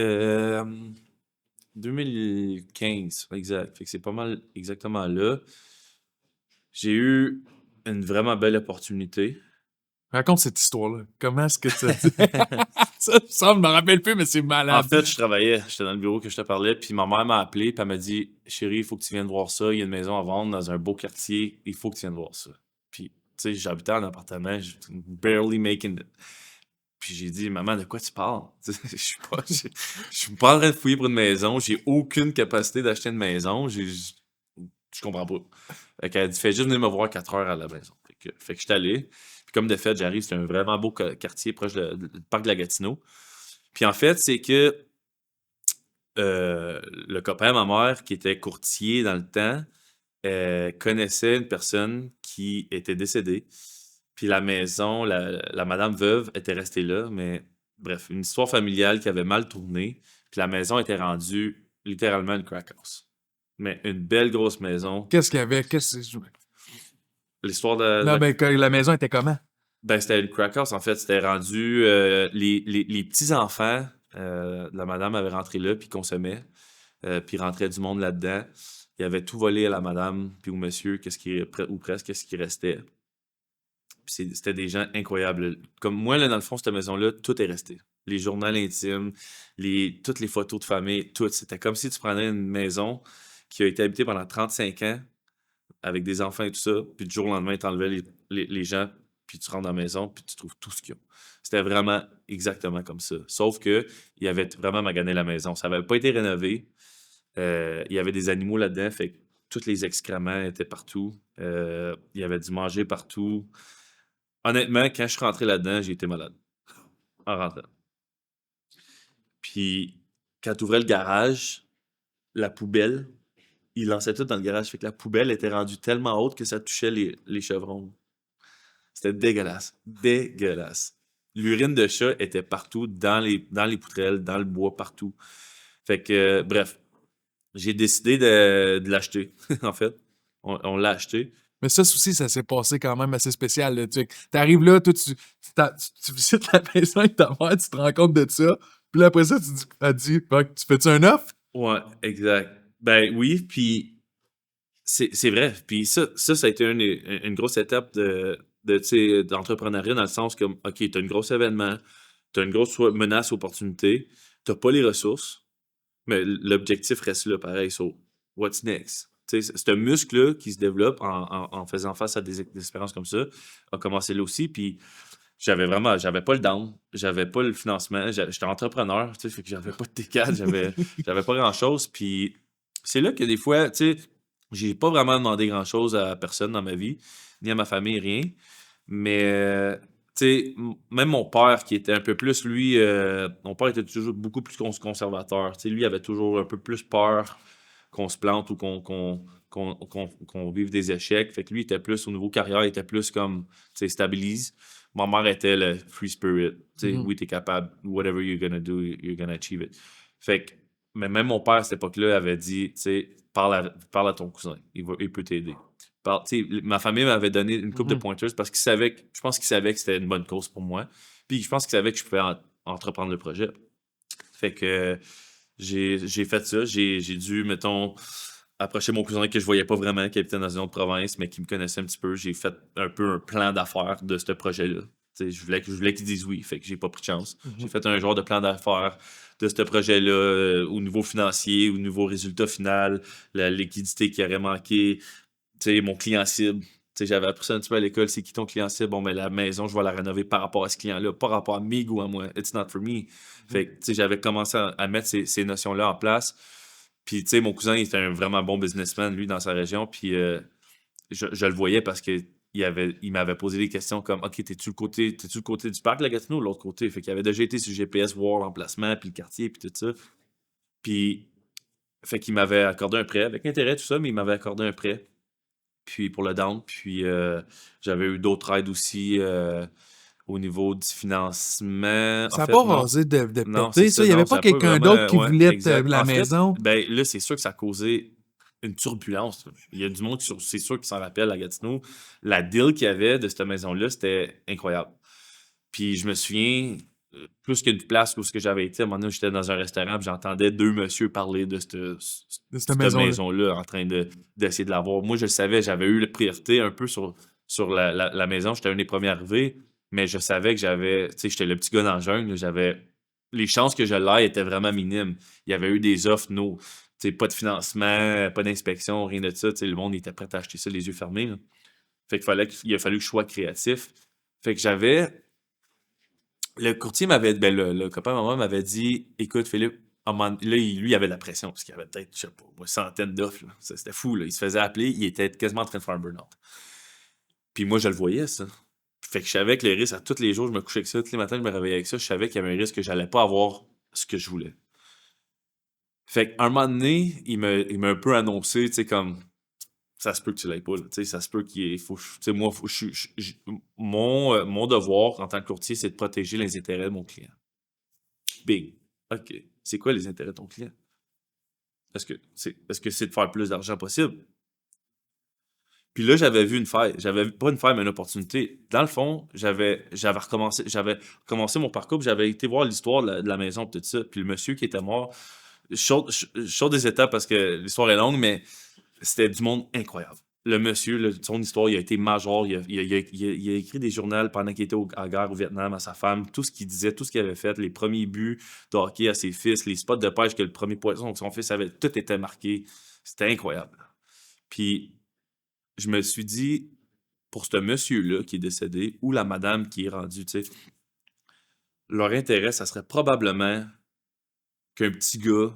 2015, exact. Fait que c'est pas mal exactement là. J'ai eu une vraiment belle opportunité. Raconte cette histoire-là. Comment est-ce que ça... ça me rappelle plus, mais c'est En malade. fait, j'étais dans le bureau que je te parlais, puis ma mère m'a appelé, puis elle m'a dit Chérie, il faut que tu viennes voir ça. Il y a une maison à vendre dans un beau quartier, il faut que tu viennes voir ça. Puis, tu sais, j'habitais en appartement, barely making it. Puis j'ai dit Maman, de quoi tu parles? Je suis pas en train de fouiller pour une maison, j'ai aucune capacité d'acheter une maison, je comprends pas. Fait qu'elle a dit Fais juste venir me voir 4 heures à la maison. Fait que je suis allé. Puis comme de fait, j'arrive, c'est un vraiment beau quartier proche du parc de la Gatineau. Puis en fait, c'est que le copain à ma mère, qui était courtier dans le temps, connaissait une personne qui était décédée. Puis la maison, la madame veuve était restée là, mais bref, une histoire familiale qui avait mal tourné. Puis la maison était rendue littéralement une crack house. Mais une belle grosse maison. Qu'est-ce qu'il y avait? L'histoire de Non, ben, la maison était comment? Ben, c'était une crack house, en fait. C'était rendu... les petits-enfants de la madame avaient rentré là, puis consommaient. Puis rentrait du monde là-dedans. il avait tout volé à la madame puis au monsieur, ou presque, qu'est-ce qui restait. Puis c'était des gens incroyables. Comme moi, là, dans le fond, cette maison-là, tout est resté. Les journaux intimes, toutes les photos de famille, tout. C'était comme si tu prenais une maison qui a été habitée pendant 35 ans avec des enfants et tout ça, puis du jour au lendemain, tu enlevais les gens, puis tu rentres dans la maison, puis tu trouves tout ce qu'il y a. C'était vraiment exactement comme ça. Sauf que il avait vraiment magané la maison. Ça n'avait pas été rénové. Il y avait des animaux là-dedans, fait que tous les excréments étaient partout. Il y avait du manger partout. Honnêtement, quand je suis rentré là-dedans, j'ai été malade en rentrant. Puis, quand tu ouvrais le garage, la poubelle, il lançait tout dans le garage. Fait que la poubelle était rendue tellement haute que ça touchait les chevrons. C'était dégueulasse. Dégueulasse. L'urine de chat était partout, dans les poutrelles, dans le bois, partout. Fait que, bref, j'ai décidé de l'acheter, en fait. On l'a acheté. Mais ça aussi, ça s'est passé quand même assez spécial. Là. Tu arrives là, toi, tu visites la maison avec ta mère, tu te rends compte de ça. Puis là, après ça, tu dis, tu fais-tu un offre? Ouais, exact. Ben oui, puis c'est vrai. Puis ça a été une grosse étape tu sais, d'entrepreneuriat dans le sens que, OK, t'as un gros événement, t'as une grosse menace, opportunité, t'as pas les ressources, mais l'objectif reste là, pareil. So, what's next? Tu sais, c'est un muscle-là qui se développe en faisant face à des expériences comme ça, a commencé là aussi, puis j'avais pas le down, j'avais pas le financement, j'étais entrepreneur, tu sais, fait que j'avais pas de T4, j'avais pas grand-chose, puis c'est là que des fois, tu sais, j'ai pas vraiment demandé grand-chose à personne dans ma vie, ni à ma famille, rien, mais, tu sais, même mon père qui était un peu plus, lui, mon père était toujours beaucoup plus conservateur, tu sais, lui avait toujours un peu plus peur qu'on se plante ou qu'on vive des échecs, fait que lui, il était plus, au niveau carrière, il était plus comme, tu sais, stabilise. Ma mère était le free spirit. Tu sais, oui, t'es capable. Whatever you're gonna do, you're gonna achieve it. Fait que, mais même mon père à cette époque-là avait dit, tu sais, parle à ton cousin. Il peut t'aider. Tu sais, ma famille m'avait donné une couple de pointers parce je pense qu'il savait que c'était une bonne cause pour moi. Puis je pense qu'il savait que je pouvais entreprendre le projet. Fait que j'ai fait ça. J'ai dû, mettons, approcher mon cousin que je voyais pas vraiment, qui habitait dans une autre province, mais qui me connaissait un petit peu. J'ai fait un peu un plan d'affaires de ce projet-là. Je voulais qu'il dise oui, fait que j'ai pas pris de chance. J'ai fait un genre de plan d'affaires de ce projet-là au niveau financier, au niveau résultat final, la liquidité qui aurait manqué, mon client cible. J'avais appris ça un petit peu à l'école, c'est qui ton client cible? Bon, mais la maison, je vais la rénover par rapport à ce client-là, par rapport à mes goûts à moi. It's not for me. Fait que, j'avais commencé à mettre ces notions-là en place. Puis, tu sais, mon cousin, il était un vraiment bon businessman, lui, dans sa région. Puis, je le voyais parce que il m'avait posé des questions comme, OK, t'es-tu le côté du parc, la Gatineau, ou l'autre côté? Fait qu'il avait déjà été sur GPS voir l'emplacement, puis le quartier, puis tout ça. Puis, fait qu'il m'avait accordé un prêt, avec intérêt, tout ça, mais il m'avait accordé un prêt. Puis, pour le down. Puis, j'avais eu d'autres aides aussi au niveau du financement. Ça n'a pas rasé de Non, péter, ça. Il n'y avait pas quelqu'un d'autre qui voulait exact. la En fait, maison. ben là, c'est sûr que ça a causé une turbulence. Il y a du monde c'est sûr qui s'en rappelle à Gatineau. La deal qu'il y avait de cette maison-là, c'était incroyable. Puis je me souviens, plus qu'une place où j'avais été, à un moment donné, j'étais dans un restaurant et j'entendais deux messieurs parler de cette maison-là en train d'essayer de l'avoir. Moi, je le savais, j'avais eu la priorité un peu sur la maison. J'étais un des premiers arrivés, mais je savais que j'étais le petit gars dans le jungle. Les chances que je l'aille étaient vraiment minimes. Il y avait eu des offres, pas de financement, pas d'inspection, rien de ça. Le monde était prêt à acheter ça les yeux fermés. Là. Fait qu'il a fallu que je sois créatif. Fait que le courtier le copain maman m'avait dit, écoute, Philippe, là, lui, il avait de la pression, parce qu'il y avait peut-être, je sais pas, une centaine d'offres. C'était fou, là. Il se faisait appeler, il était quasiment en train de faire un burn-out. Puis moi, je le voyais, ça. Fait que je savais que les risques, à tous les jours, je me couchais avec ça, tous les matins, je me réveillais avec ça, je savais qu'il y avait un risque que j'allais pas avoir ce que je voulais. Fait qu'à un moment donné, il m'a un peu annoncé, tu sais, comme, ça se peut que tu l'aies pas, là. Tu sais, ça se peut moi, mon devoir en tant que courtier, c'est de protéger les intérêts de mon client. Big. OK. C'est quoi les intérêts de ton client? Est-ce que c'est de faire le plus d'argent possible? Puis là, j'avais vu une faille. J'avais pas une faille, mais une opportunité. Dans le fond, j'avais recommencé mon parcours, puis j'avais été voir l'histoire de la maison, tout ça. Puis le monsieur qui était mort, je sors des étapes parce que l'histoire est longue, mais c'était du monde incroyable. Le monsieur, là, son histoire, il a été major. Il a écrit des journaux pendant qu'il était en guerre au Vietnam à sa femme. Tout ce qu'il disait, tout ce qu'il avait fait, les premiers buts de hockey à ses fils, les spots de pêche que le premier poisson que son fils avait, tout était marqué. C'était incroyable. Puis je me suis dit, pour ce monsieur-là qui est décédé, ou la madame qui est rendue, tu sais, leur intérêt, ça serait probablement qu'un petit gars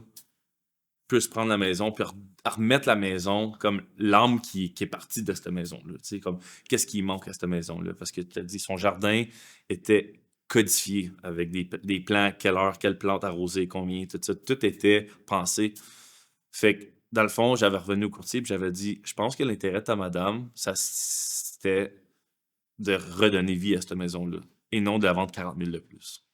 puisse prendre la maison puis remettre la maison comme l'âme qui est partie de cette maison-là. Tu sais, comme qu'est-ce qui manque à cette maison-là? Parce que tu as dit, son jardin était codifié avec des plans, quelle heure, quelle plante arroser, combien, tout ça. Tout était pensé. Fait que, dans le fond, j'avais revenu au courtier puis j'avais dit, je pense que l'intérêt de ta madame, ça c'était de redonner vie à cette maison-là et non de la vendre 40 000 de plus.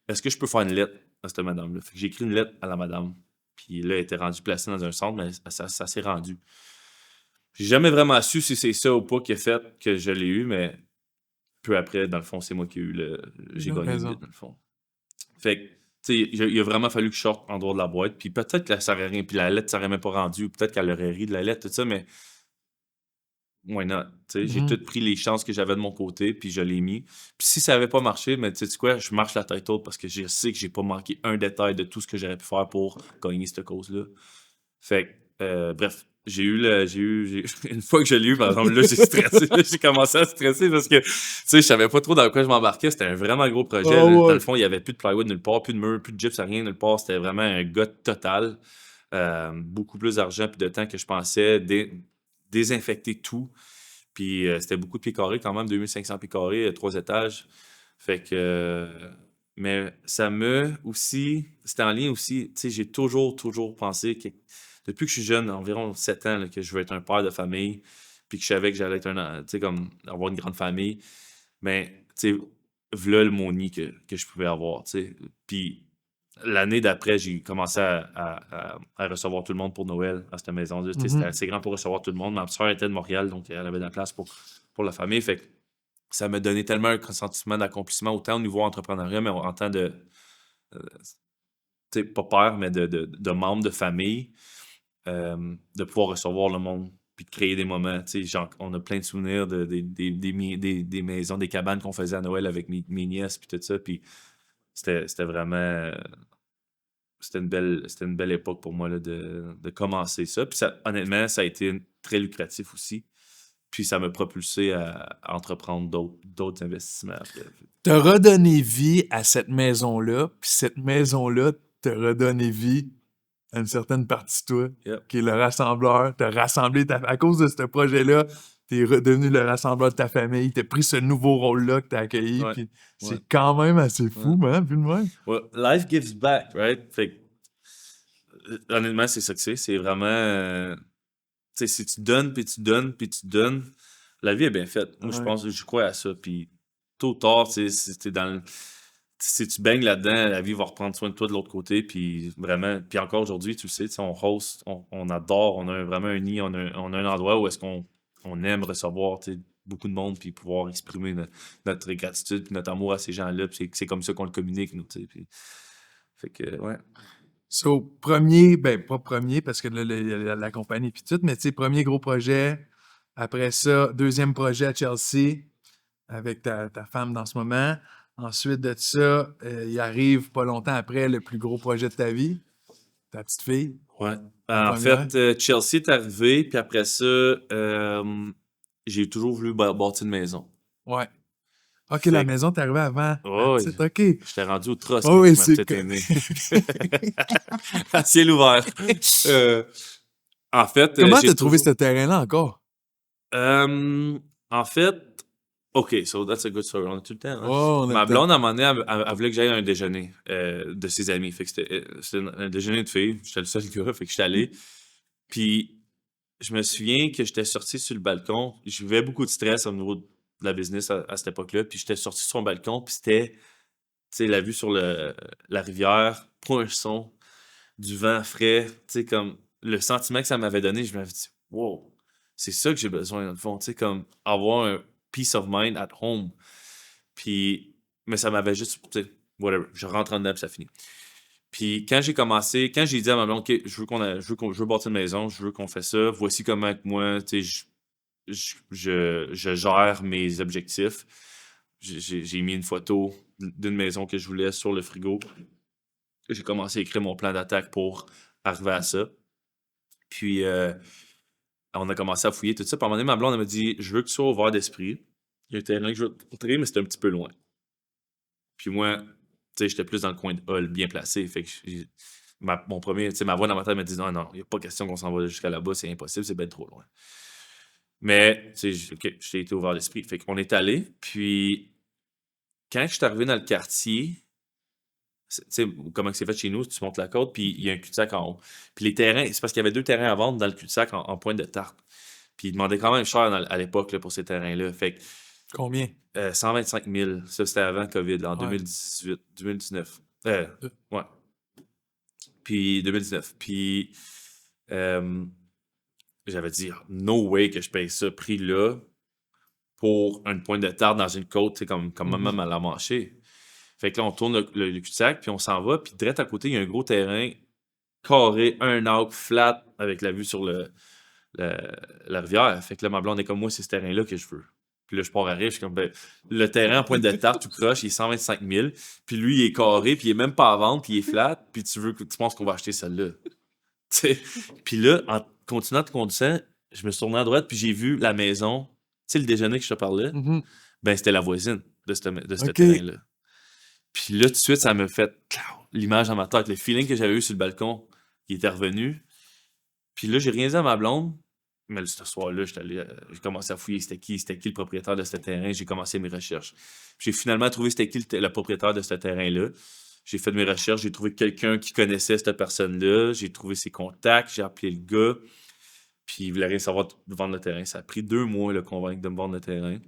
Est-ce que je peux faire une lettre à cette madame-là? Fait que j'ai écrit une lettre à la madame. Puis là, elle était rendue placée dans un centre, mais ça s'est rendu. J'ai jamais vraiment su si c'est ça ou pas qui a fait que je l'ai eu, mais peu après, dans le fond, c'est moi qui ai eu j'ai gagné le bid, dans le fond. Fait que, tu sais, il a vraiment fallu que je sorte en dehors de la boîte. Puis peut-être que ça aurait rien, puis la lettre, ça aurait même pas rendu. Peut-être qu'elle aurait ri de la lettre, tout ça, mais why not? Tu sais, j'ai tout pris les chances que j'avais de mon côté, puis je l'ai mis. Puis si ça avait pas marché, mais tu sais quoi, je marche la tête haute parce que je sais que j'ai pas manqué un détail de tout ce que j'aurais pu faire pour gagner cette cause-là. Fait que, bref, une fois que je l'ai eu, par exemple, là, j'ai stressé. Là, j'ai commencé à stresser parce que, tu sais, je savais pas trop dans quoi je m'embarquais. C'était un vraiment gros projet. Là. Dans le fond, il y avait plus de plywood nulle part, plus de murs, plus de gyps, rien nulle part. C'était vraiment un gars total. Beaucoup plus d'argent puis de temps que je pensais. Désinfecter tout. Puis c'était beaucoup de pieds carrés quand même, 2500 pieds carrés, 3 étages. Fait que... mais ça me aussi... C'était en lien aussi, tu sais, j'ai toujours pensé que depuis que je suis jeune, environ 7 ans, là, que je veux être un père de famille, puis que je savais que j'allais être tu sais, comme avoir une grande famille. Mais, tu sais, v'là mon nid que je pouvais avoir, tu sais. Puis l'année d'après, j'ai commencé à recevoir tout le monde pour Noël à cette maison. Tu sais, c'était assez grand pour recevoir tout le monde. Ma soeur était de Montréal, donc elle avait de la place pour la famille. Fait que ça m'a donné tellement un sentiment d'accomplissement, autant au niveau entrepreneuriat, mais en tant de, euh, tu sais, pas père, mais de membre de famille, de pouvoir recevoir le monde puis de créer des moments. Tu sais, genre, on a plein de souvenirs des maisons, des cabanes qu'on faisait à Noël avec mes nièces puis tout ça. Puis c'était vraiment... c'était une belle époque pour moi là, de commencer ça. Puis honnêtement, ça a été très lucratif aussi. Puis ça m'a propulsé à entreprendre d'autres investissements après. T'as redonné vie à cette maison-là, puis cette maison-là t'a redonné vie à une certaine partie de toi, Yep. qui est le rassembleur. T'as rassemblé à cause de ce projet-là, t'es redevenu le rassembleur de ta famille, t'as pris ce nouveau rôle-là que t'as accueilli, Ouais. puis c'est Ouais. quand même assez fou, man, vu de même. Well, life gives back, right? Fait que, honnêtement, c'est ça que c'est. C'est vraiment... tu sais, si tu donnes, puis tu donnes, puis tu donnes, la vie est bien faite. Moi, je crois à ça. Puis tôt ou tard, tu sais, si t'es dans si tu baignes là-dedans, la vie va reprendre soin de toi de l'autre côté. Puis vraiment, puis encore aujourd'hui, tu le sais, tu sais, on host, on adore, on a vraiment un nid, on a un endroit où est-ce qu'on aime recevoir, tu sais, beaucoup de monde, puis pouvoir exprimer notre gratitude, puis notre amour à ces gens-là. Puis c'est comme ça qu'on le communique, nous, tu sais. Puis, fait que, ouais. So, premier, ben pas premier parce que là, la compagnie puis tout, mais tu sais, premier gros projet. Après ça, deuxième projet à Chelsea avec ta femme dans ce moment. Ensuite de ça, il arrive pas longtemps après le plus gros projet de ta vie, ta petite fille. Ouais. La En première. fait, Chelsea est arrivé, puis après ça, j'ai toujours voulu bâtir une maison. Ouais. OK, la Fait que, maison t'es arrivée avant la ouais, petite, OK. j'étais rendu au trust Oh quand oui, ma c'est petite est née. À ciel ouvert. Euh, en fait, Comment j'ai t'as trouvé toujours... ce terrain-là encore? En fait, OK, so that's a good story. On a tout le temps, hein? Oh, on a Ma le temps. blonde, à un moment donné, elle voulait que j'aille à un déjeuner de ses amis. Fait que c'était un déjeuner de filles. J'étais le seul gars, fait que j'étais allé. Puis je me souviens que j'étais sorti sur le balcon. Je vivais beaucoup de stress au niveau de la business à cette époque-là. Puis j'étais sorti sur son balcon, puis c'était, tu sais, la vue sur la rivière, pas un son, du vent frais, tu sais, comme le sentiment que ça m'avait donné, je m'avais dit, wow, c'est ça que j'ai besoin, dans le fond, tu sais, comme avoir un peace of mind at home. Puis, mais ça m'avait juste, tu sais, whatever, je rentre en dedans, puis ça finit. Puis quand j'ai dit à ma blonde, OK, je veux bâtir une maison, je veux qu'on fasse ça, voici comment que moi, tu sais, je gère mes objectifs. J'ai mis une photo d'une maison que je voulais sur le frigo. J'ai commencé à écrire mon plan d'attaque pour arriver à ça. Puis on a commencé à fouiller tout ça. Puis à un moment donné, ma blonde elle m'a dit, je veux que tu sois ouvert d'esprit. Il y a un terrain que je veux te montrer, mais c'est un petit peu loin. Puis moi, tu sais, j'étais plus dans le coin de Hull, bien placé. Fait que mon premier, tu sais, ma voix dans ma tête m'a dit non, non, il n'y a pas question qu'on s'en va jusqu'à là-bas, c'est impossible, c'est bien trop loin. Mais, tu sais, OK, j'ai été ouvert d'esprit. Fait qu'on est allé, puis quand je suis arrivé dans le quartier, tu sais, comment c'est fait chez nous, tu montes la côte, puis il y a un cul-de-sac en haut. Puis les terrains, c'est parce qu'il y avait 2 terrains à vendre dans le cul-de-sac en pointe de tarte. Puis ils demandaient quand même cher à l'époque là, pour ces terrains-là. Fait que Combien? 125 000, ça c'était avant COVID, là, en Ouais. 2019. Ouais. Puis 2019. Puis j'avais dit, no way que je paye ça prix-là pour une pointe de tarte dans une côte, tu sais, comme même à la mancher. Fait que là, on tourne le cul-de-sac, puis on s'en va, puis direct à côté, il y a un gros terrain carré, un arc, flat, avec la vue sur la rivière. Fait que là, ma blonde est comme moi, c'est ce terrain-là que je veux. Puis là, je pars à rire, je suis comme, ben, le terrain en pointe de tarte, tout croche, il est 125 000, puis lui, il est carré, puis il est même pas à vendre, puis il est flat, puis tu penses qu'on va acheter celle-là. Tu sais. Puis là, en continuant de conduire, je me suis tourné à droite, puis j'ai vu la maison, tu sais, le déjeuner que je te parlais, Mhm. ben, c'était la voisine de ce OK. terrain-là. Puis là, tout de suite, ça me fait l'image dans ma tête, le feeling que j'avais eu sur le balcon, qui était revenu. Puis là, j'ai rien dit à ma blonde, mais ce soir-là, j'ai commencé à fouiller c'était qui le propriétaire de ce terrain. J'ai commencé mes recherches. Puis j'ai finalement trouvé c'était qui le propriétaire de ce terrain-là. J'ai fait mes recherches, j'ai trouvé quelqu'un qui connaissait cette personne-là, j'ai trouvé ses contacts, j'ai appelé le gars, puis il voulait rien savoir de vendre le terrain. Ça a pris 2 mois le convaincre de me vendre le terrain.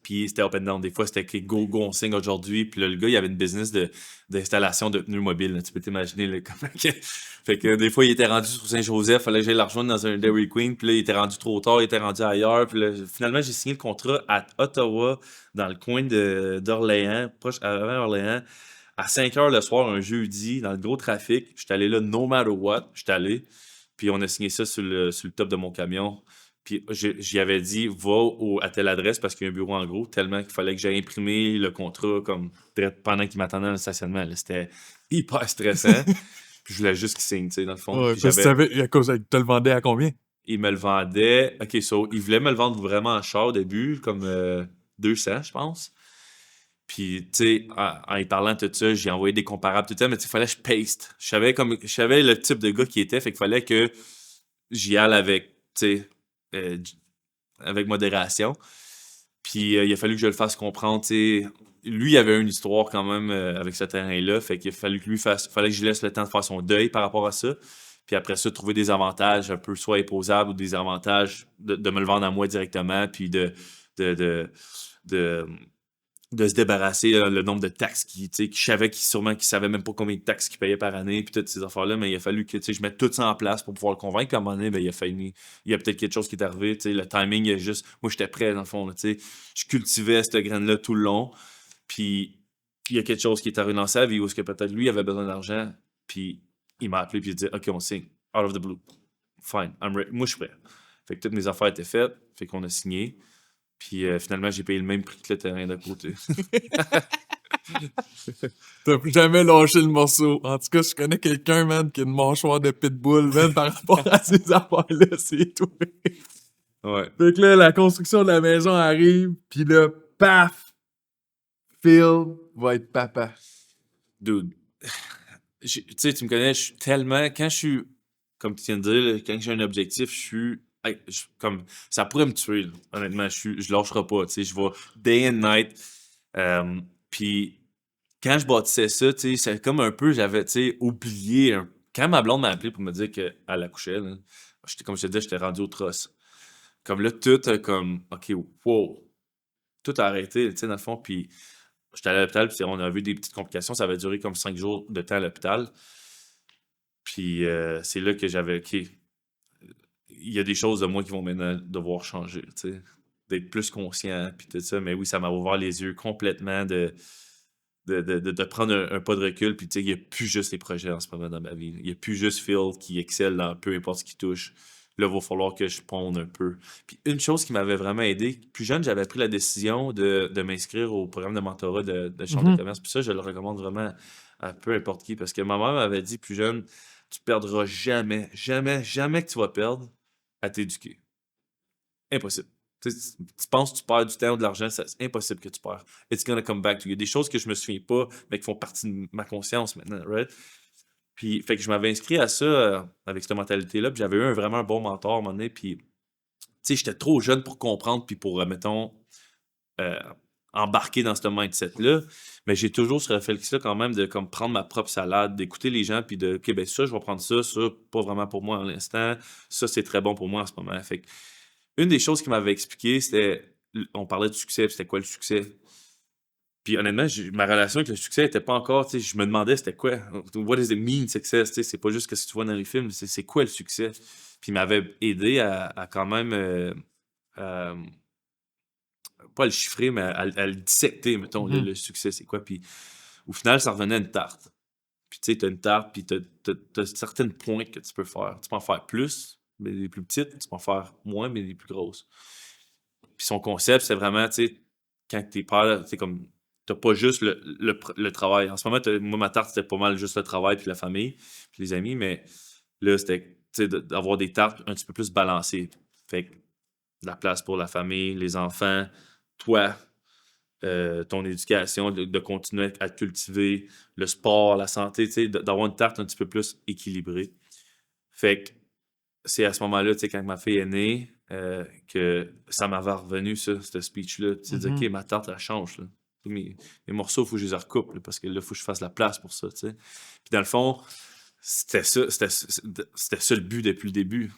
Puis c'était up and down. Des fois, c'était écrit go, go, on signe aujourd'hui. Puis là, le gars, il avait une business d'installation de pneus mobiles, là. Tu peux t'imaginer là, comment que... Fait que des fois, il était rendu sur Saint-Joseph, fallait que j'aille la rejoindre dans un Dairy Queen. Puis là, il était rendu trop tard, il était rendu ailleurs. Puis là, finalement, j'ai signé le contrat à Ottawa, dans le coin d'Orléans, proche avant Orléans, à 5 heures le soir, un jeudi, dans le gros trafic. J'étais allé là, no matter what, j'étais allé. Puis on a signé ça sur le top de mon camion. Puis j'y avais dit, va à telle adresse parce qu'il y a un bureau en gros, tellement qu'il fallait que j'aille imprimer le contrat comme pendant qu'il m'attendait dans le stationnement. Là. C'était hyper stressant. Puis je voulais juste qu'il signe, tu sais, dans le fond. Ouais, Puis parce que à cause, tu te le vendais à combien? il me le vendait. OK, il voulait me le vendre vraiment cher au début, comme 200, je pense. Puis, tu sais, en y parlant de tout ça, j'ai envoyé des comparables, tout ça, mais il fallait que je paste. Je savais le type de gars qui était, fait qu'il fallait que j'y aille avec, tu sais, euh, avec modération. Puis il a fallu que je le fasse comprendre, tu sais. Lui, il avait une histoire quand même avec ce terrain-là, fait qu'il a fallu que fallait que je laisse le temps de faire son deuil par rapport à ça. Puis après ça, trouver des avantages un peu soit imposables ou des avantages de me le vendre à moi directement, puis de, de, de, de se débarrasser le nombre de taxes tu sais, qui savait sûrement qu'il savait même pas combien de taxes qu'il payait par année puis toutes ces affaires-là, mais il a fallu que tu sais, je mette tout ça en place pour pouvoir le convaincre. Puis à un moment donné, ben, il y a peut-être quelque chose qui est arrivé, tu sais, le timing est juste moi j'étais prêt dans le fond, là, tu sais, je cultivais cette graine-là tout le long, puis il y a quelque chose qui est arrivé dans sa vie où est-ce que peut-être lui avait besoin d'argent, puis il m'a appelé puis il dit OK, on signe out of the blue. Fine, I'm ready. Moi je suis prêt. Fait que toutes mes affaires étaient faites, fait qu'on a signé. Puis finalement, j'ai payé le même prix que le terrain d'à côté. T'as plus jamais lâché le morceau. En tout cas, je connais quelqu'un, man, qui a une mâchoire de pitbull, man, par rapport à ces affaires-là, c'est tout. Ouais. Fait que là, la construction de la maison arrive, pis là, paf! Phil va être papa. Dude. Tu sais, tu me connais, je suis tellement. Quand je suis. Comme tu viens de dire, là, quand j'ai un objectif, je suis. Hey, comme, ça pourrait me tuer, là. Honnêtement. Je lâcherai pas. Tu sais, je vais day and night. Puis quand je bâtissais ça, tu sais, c'est comme un peu, j'avais, tu sais, oublié. Quand ma blonde m'a appelé pour me dire qu'elle accouchait, là, comme je te disais, j'étais rendu au trosse. Comme là, tout comme, OK, wow. Tout a arrêté, tu sais, dans le fond. Puis j'étais allé à l'hôpital, puis on a vu des petites complications. Ça avait duré comme 5 jours de temps à l'hôpital. Puis c'est là que j'avais, OK, il y a des choses de moi qui vont maintenant devoir changer, tu sais. D'être plus conscient, puis tout ça. Mais oui, ça m'a ouvert les yeux complètement de prendre un pas de recul, puis tu sais, il n'y a plus juste les projets en ce moment dans ma vie. Il n'y a plus juste Phil qui excelle dans peu importe ce qui touche. Là, il va falloir que je ponde un peu. Puis une chose qui m'avait vraiment aidé, plus jeune, j'avais pris la décision de m'inscrire au programme de mentorat de Chambre de Mhm. commerce. Puis ça, je le recommande vraiment à peu importe qui, parce que ma mère m'avait dit, plus jeune, tu perdras jamais, jamais, jamais que tu vas perdre à t'éduquer. Impossible. Tu penses que tu perds du temps ou de l'argent, c'est impossible que tu perds. It's gonna come back to you. Il y a des choses que je me souviens pas, mais qui font partie de ma conscience maintenant, right? Puis, fait que je m'avais inscrit à ça avec cette mentalité-là, puis j'avais eu vraiment un bon mentor à un moment donné, puis, tu sais, j'étais trop jeune pour comprendre, puis pour, mettons, euh, embarquer dans ce mindset-là, mais j'ai toujours ce réflexe-là quand même de comme prendre ma propre salade, d'écouter les gens, puis de, OK, ben ça, je vais prendre ça, pas vraiment pour moi à l'instant, ça, c'est très bon pour moi en ce moment. Fait que une des choses qu'il m'avait expliqué, c'était, on parlait de succès, puis c'était quoi le succès? Puis honnêtement, ma relation avec le succès n'était pas encore, tu sais, je me demandais c'était quoi? What does it mean success? Tu sais, c'est pas juste ce que tu vois dans les films, c'est quoi le succès? Puis il m'avait aidé à quand même, euh, pas le chiffrer, mais à le dissecter, mettons, Mhm. le succès, c'est quoi? Puis au final, ça revenait à une tarte. Puis tu sais, t'as une tarte, puis t'as certaines pointes que tu peux faire. Tu peux en faire plus, mais les plus petites. Tu peux en faire moins, mais les plus grosses. Puis son concept, c'est vraiment, tu sais, quand t'es père, c'est comme, t'as pas juste le travail. En ce moment, moi, ma tarte, c'était pas mal juste le travail, puis la famille, puis les amis, mais là, c'était, tu sais, d'avoir des tartes un petit peu plus balancées. Fait que de la place pour la famille, les enfants, toi, ton éducation, de continuer à te cultiver, le sport, la santé, tu sais, d'avoir une tarte un petit peu plus équilibrée. Fait que c'est à ce moment-là, tu sais, quand ma fille est née, que ça m'avait revenu, ça, ce speech-là. Tu sais, dire, Mhm. OK, ma tarte, elle change, là. Mes morceaux, il faut que je les recoupe, là, parce que là, il faut que je fasse la place pour ça, tu sais. Puis dans le fond, c'était ça le but depuis le début.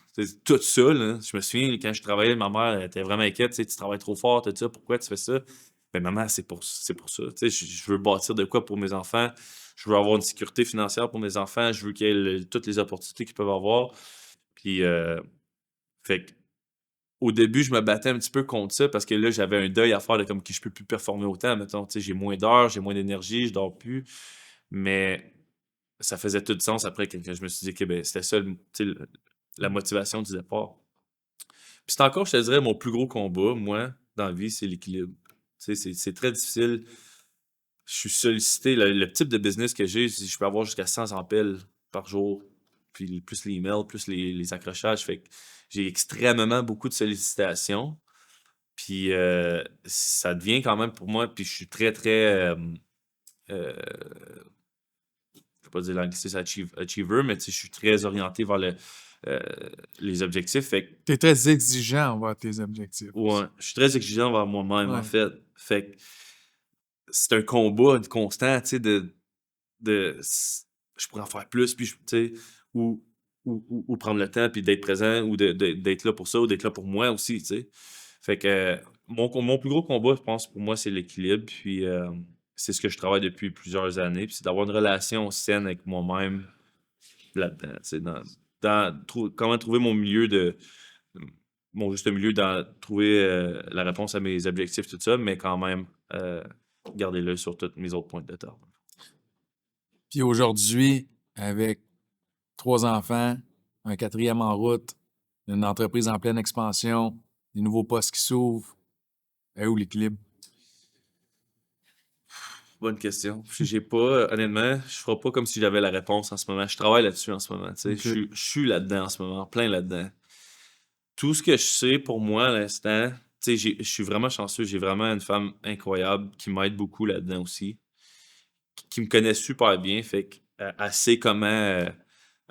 Tout ça, là, je me souviens, quand je travaillais, ma mère elle était vraiment inquiète, tu sais, tu travailles trop fort, tout ça, pourquoi tu fais ça? Ben maman, c'est pour ça. Tu sais, je veux bâtir de quoi pour mes enfants. Je veux avoir une sécurité financière pour mes enfants. Je veux qu'ils aient toutes les opportunités qu'ils peuvent avoir. Puis, fait que, au début, je me battais un petit peu contre ça parce que là, j'avais un deuil à faire de comme que je peux plus performer autant. Mettons, tu sais, j'ai moins d'heures, j'ai moins d'énergie, je dors plus. Mais ça faisait tout sens après quand je me suis dit que ben, c'était ça, tu sais, la motivation du départ. Puis c'est encore, je te dirais, mon plus gros combat, moi, dans la vie, c'est l'équilibre. Tu sais, c'est très difficile. Je suis sollicité. Le type de business que j'ai, je peux avoir jusqu'à 100 appels par jour. Puis plus les emails, plus les accrochages. Fait que j'ai extrêmement beaucoup de sollicitations. Puis ça devient quand même pour moi. Puis je suis très, très. Euh, je ne vais pas dire l'anglicisme achiever, mais tu sais, je suis très orienté vers euh, les objectifs. Fait que T'es très exigeant envers tes objectifs ouais, aussi. je suis très exigeant envers moi-même, en Ouais. fait. Fait que c'est un combat constant, tu sais, je pourrais en faire plus, puis tu sais, ou, ou prendre le temps, puis d'être présent, ou d'être là pour ça, ou d'être là pour moi aussi, tu sais. Fait que mon plus gros combat, je pense, pour moi, c'est l'équilibre, puis c'est ce que je travaille depuis plusieurs années, puis c'est d'avoir une relation saine avec moi-même là-dedans, tu sais, comment trouver mon juste milieu dans trouver la réponse à mes objectifs, tout ça, mais quand même garder l'œil sur tous mes autres points de table. Puis aujourd'hui, avec 3 enfants, un quatrième en route, une entreprise en pleine expansion, des nouveaux postes qui s'ouvrent, est où l'équilibre? Bonne question. J'ai pas, honnêtement, je ferai pas comme si j'avais la réponse en ce moment. Je travaille là-dessus en ce moment. Tu sais, OK. je suis là-dedans en ce moment, plein là-dedans. Tout ce que je sais pour moi à l'instant, tu sais, je suis vraiment chanceux. J'ai vraiment une femme incroyable qui m'aide beaucoup là-dedans aussi, qui me connaît super bien. Fait que, elle sait comment,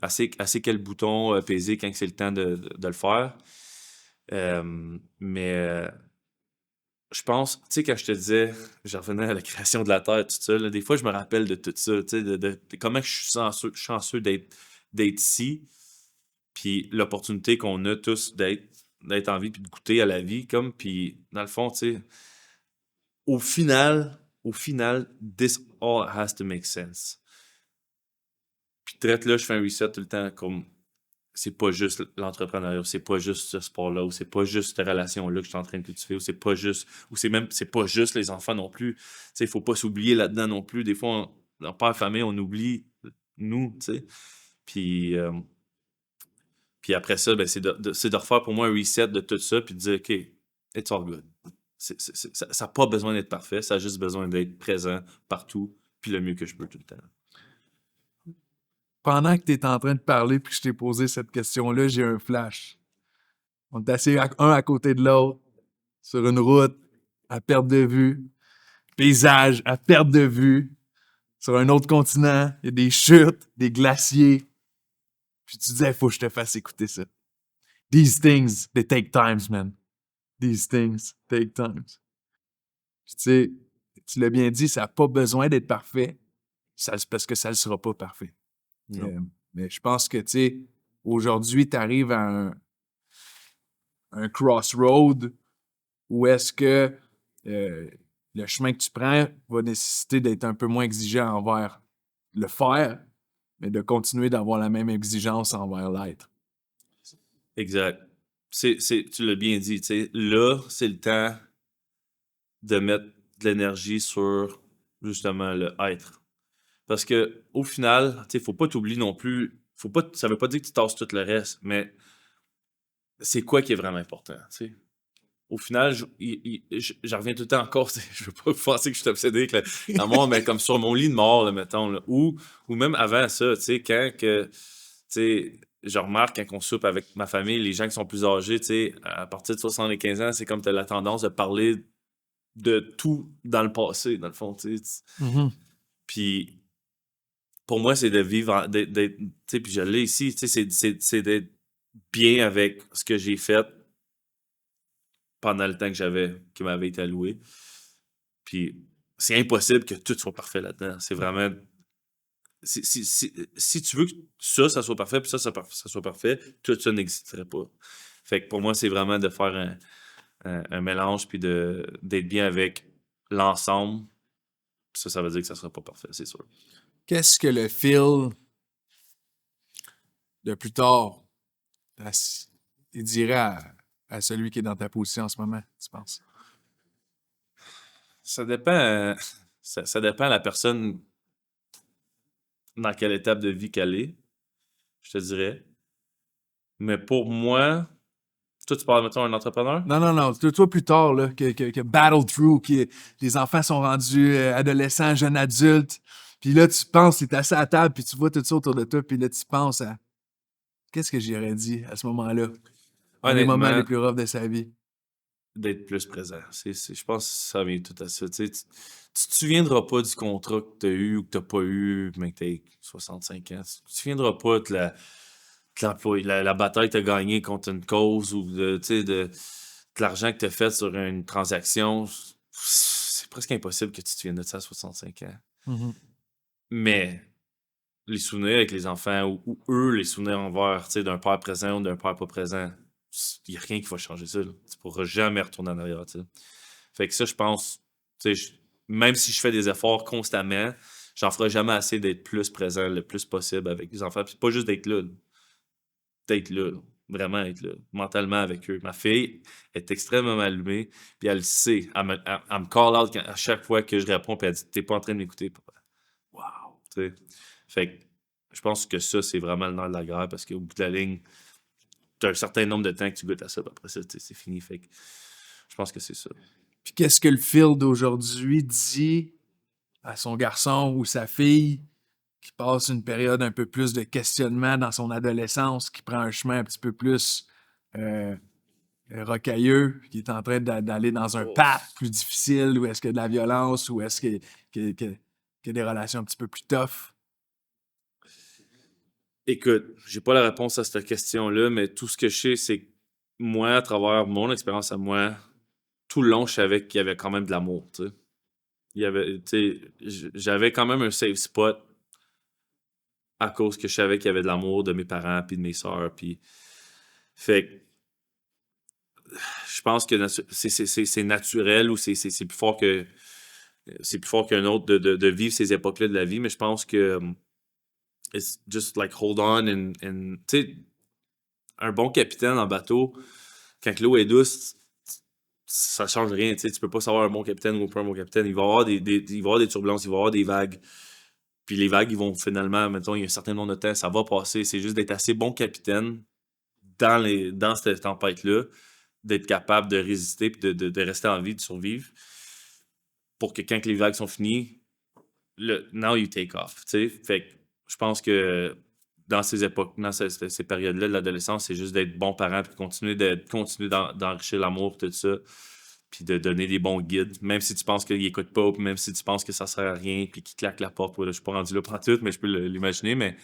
elle sait quel bouton peser quand c'est le temps de le faire. Mais je pense, tu sais, quand je te disais, je revenais à la création de la Terre, tout ça, là, des fois, je me rappelle de tout ça, tu sais, de comment je suis chanceux d'être ici, puis l'opportunité qu'on a tous d'être en vie, puis de goûter à la vie, comme, puis dans le fond, tu sais, au final, this all has to make sense. Puis traite là, je fais un reset tout le temps, comme, c'est pas juste l'entrepreneuriat, c'est pas juste ce sport-là, ou c'est pas juste cette relation-là que je suis en train de cultiver, ou c'est pas juste les enfants non plus. Tu sais, il faut pas s'oublier là-dedans non plus. Des fois, en père famille, on oublie nous, tu sais. Puis, puis après ça, ben, c'est de refaire pour moi un reset de tout ça, puis de dire, OK, it's all good. Ça n'a pas besoin d'être parfait, ça a juste besoin d'être présent partout, puis le mieux que je peux tout le temps. Pendant que tu es en train de parler puis que je t'ai posé cette question-là, j'ai un flash. On est assis un à côté de l'autre, sur une route, à perte de vue, paysage à perte de vue, sur un autre continent, il y a des chutes, des glaciers. Puis tu disais, il faut que je te fasse écouter ça. These things, they take times, man. These things take times. Puis tu sais, tu l'as bien dit, ça n'a pas besoin d'être parfait, parce que ça ne sera pas parfait. Mais je pense que, tu sais, aujourd'hui, tu arrives à un crossroad où est-ce que le chemin que tu prends va nécessiter d'être un peu moins exigeant envers le faire, mais de continuer d'avoir la même exigence envers l'être. Exact. Tu l'as bien dit, tu sais, là, c'est le temps de mettre de l'énergie sur, justement, le être. Parce que au final, tu sais, faut pas t'oublier non plus, ça veut pas dire que tu tasses tout le reste, mais c'est quoi qui est vraiment important, tu sais? Au final, j'en reviens tout le temps encore, je veux pas penser que je suis obsédé avec la mort, mais comme sur mon lit de mort, là, mettons, là, ou même avant ça, tu sais, tu sais, je remarque quand on soupe avec ma famille, les gens qui sont plus âgés, tu sais, à partir de 75 ans, c'est comme tu as la tendance de parler de tout dans le passé, dans le fond, tu sais. Mm-hmm. Puis, pour moi, c'est de vivre, tu sais, puis je l'ai ici, tu sais, c'est d'être bien avec ce que j'ai fait pendant le temps qui m'avait été alloué. Puis c'est impossible que tout soit parfait là-dedans. C'est vraiment. Si tu veux que ça soit parfait, puis ça soit parfait, tout ça n'existerait pas. Fait que pour moi, c'est vraiment de faire un mélange, puis d'être bien avec l'ensemble. Ça veut dire que ça sera pas parfait, c'est sûr. Qu'est-ce que le Phil de plus tard, il dirait à celui qui est dans ta position en ce moment, tu penses? Ça dépend. Ça dépend de la personne dans quelle étape de vie qu'elle est, je te dirais. Mais pour moi, toi, tu parles, mettons, un entrepreneur? Non. Toi, plus tard, là, que battle through, que les enfants sont rendus adolescents, jeunes adultes. Puis là, tu penses, tu es assis à la table, puis tu vois tout ça autour de toi, puis là, tu penses à qu'est-ce que j'aurais dit à ce moment-là, dans les moments les Honnêtement, plus rough de sa vie. d'être plus présent. Je pense que ça vient tout à ça. Tu sais, tu te souviendras pas du contrat que tu as eu ou que tu n'as pas eu, mais que tu as 65 ans. Tu te souviendras pas la bataille que tu as gagnée contre une cause ou tu sais, de l'argent que tu as fait sur une transaction. C'est presque impossible que tu te souviennes de ça à 65 ans. Mhm. Mais les souvenirs avec les enfants ou eux, les souvenirs envers, tu sais, d'un père présent ou d'un père pas présent, il n'y a rien qui va changer ça, là. Tu pourras jamais retourner en arrière, tu sais. Fait que ça, je pense, tu sais, même si je fais des efforts constamment, j'en ferai jamais assez d'être plus présent le plus possible avec les enfants. Puis pas juste d'être là, vraiment être là, mentalement avec eux. Ma fille est extrêmement allumée, puis elle le sait. Elle me call out à chaque fois que je réponds, puis elle dit, t'es pas en train de m'écouter, papa. Wow! Tu sais. Fait que je pense que ça, c'est vraiment le nerf de la guerre, parce qu'au bout de la ligne, t'as un certain nombre de temps que tu goûtes à ça, puis après ça, c'est fini. Fait que je pense que c'est ça. Puis qu'est-ce que le Phil d'aujourd'hui dit à son garçon ou sa fille qui passe une période un peu plus de questionnement dans son adolescence, qui prend un chemin un petit peu plus rocailleux, qui est en train d'aller dans un path plus difficile, où est-ce qu'il y a de la violence, ou est-ce qu'il y a des relations un petit peu plus tough? Écoute, j'ai pas la réponse à cette question-là, mais tout ce que je sais, c'est que moi, à travers mon expérience à moi, tout le long, je savais qu'il y avait quand même de l'amour, tu sais. Il y avait, tu sais, j'avais quand même un safe spot à cause que je savais qu'il y avait de l'amour de mes parents puis de mes sœurs, puis fait que je pense que c'est naturel ou c'est plus fort qu'un autre de vivre ces époques-là de la vie, mais je pense que it's just like hold on and tu sais, un bon capitaine en bateau, quand l'eau est douce, ça change rien. Tu peux pas savoir un bon capitaine ou pas un bon capitaine. Il va y avoir il va y avoir des turbulences, il va y avoir des vagues. Puis les vagues, ils vont finalement, mettons, il y a un certain nombre de temps, ça va passer. C'est juste d'être assez bon capitaine dans cette tempête-là, d'être capable de résister et de rester en vie, de survivre, pour que quand les vagues sont finies, now you take off. Fait que je pense que dans ces époques, dans ces périodes-là de l'adolescence, c'est juste d'être bon parent puis continuer d'enrichir l'amour tout ça, puis de donner des bons guides, même si tu penses qu'il écoute pas, puis même si tu penses que ça sert à rien, puis qu'il claque la porte. Là, je suis pas rendu là pour tout, mais je peux l'imaginer, mais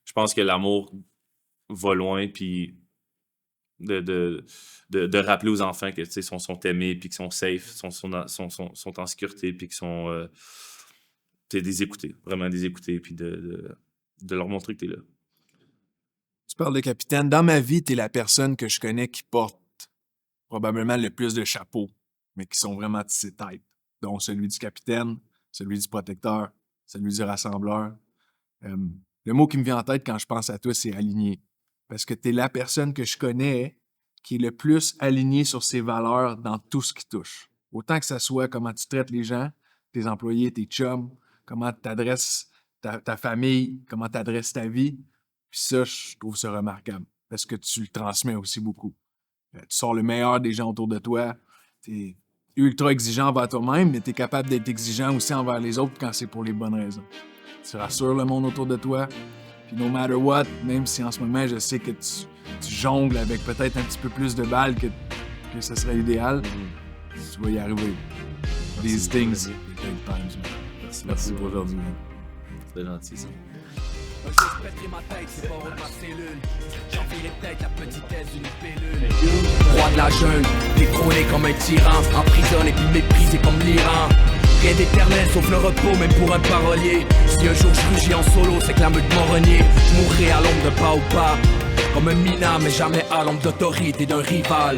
je pense que l'amour va loin, puis de rappeler aux enfants que sont aimés, puis qu'ils sont safe, sont en sécurité, puis qu'ils sont des écouter, vraiment des écouter, puis de leur montrer que t'es là. Tu parles de capitaine. Dans ma vie, t'es la personne que je connais qui porte probablement le plus de chapeaux, mais qui sont vraiment tissés tête, dont celui du capitaine, celui du protecteur, celui du rassembleur. Le mot qui me vient en tête quand je pense à toi, c'est aligné. Parce que t'es la personne que je connais qui est le plus alignée sur ses valeurs dans tout ce qui touche. Autant que ça soit comment tu traites les gens, tes employés, tes chums, comment tu t'adresses ta famille, comment tu adresses ta vie. Puis ça, je trouve ça remarquable parce que tu le transmets aussi beaucoup. Tu sors le meilleur des gens autour de toi. Tu es ultra exigeant envers toi-même, mais tu es capable d'être exigeant aussi envers les autres quand c'est pour les bonnes raisons. Tu rassures le monde autour de toi. Puis no matter what, même si en ce moment, je sais que tu jongles avec peut-être un petit peu plus de balles que ce serait idéal, tu vas y arriver. These things, they take time. Merci pour aujourd'hui. C'était gentil, ça. J'expecterai ma tête, c'est pas rôle ma cellule. J'enfilerai peut-être la petitesse d'une pilule. Roi de la jungle, détrôné comme un tyran, emprisonné puis méprisé comme l'Iran. Rien d'éternel sauf le repos, même pour un parolier. Si un jour je rugis en solo, c'est que la meute m'en renier. Je mourrai à l'ombre de pas ou pas, comme un minard, mais jamais à l'ombre d'autorité d'un rival.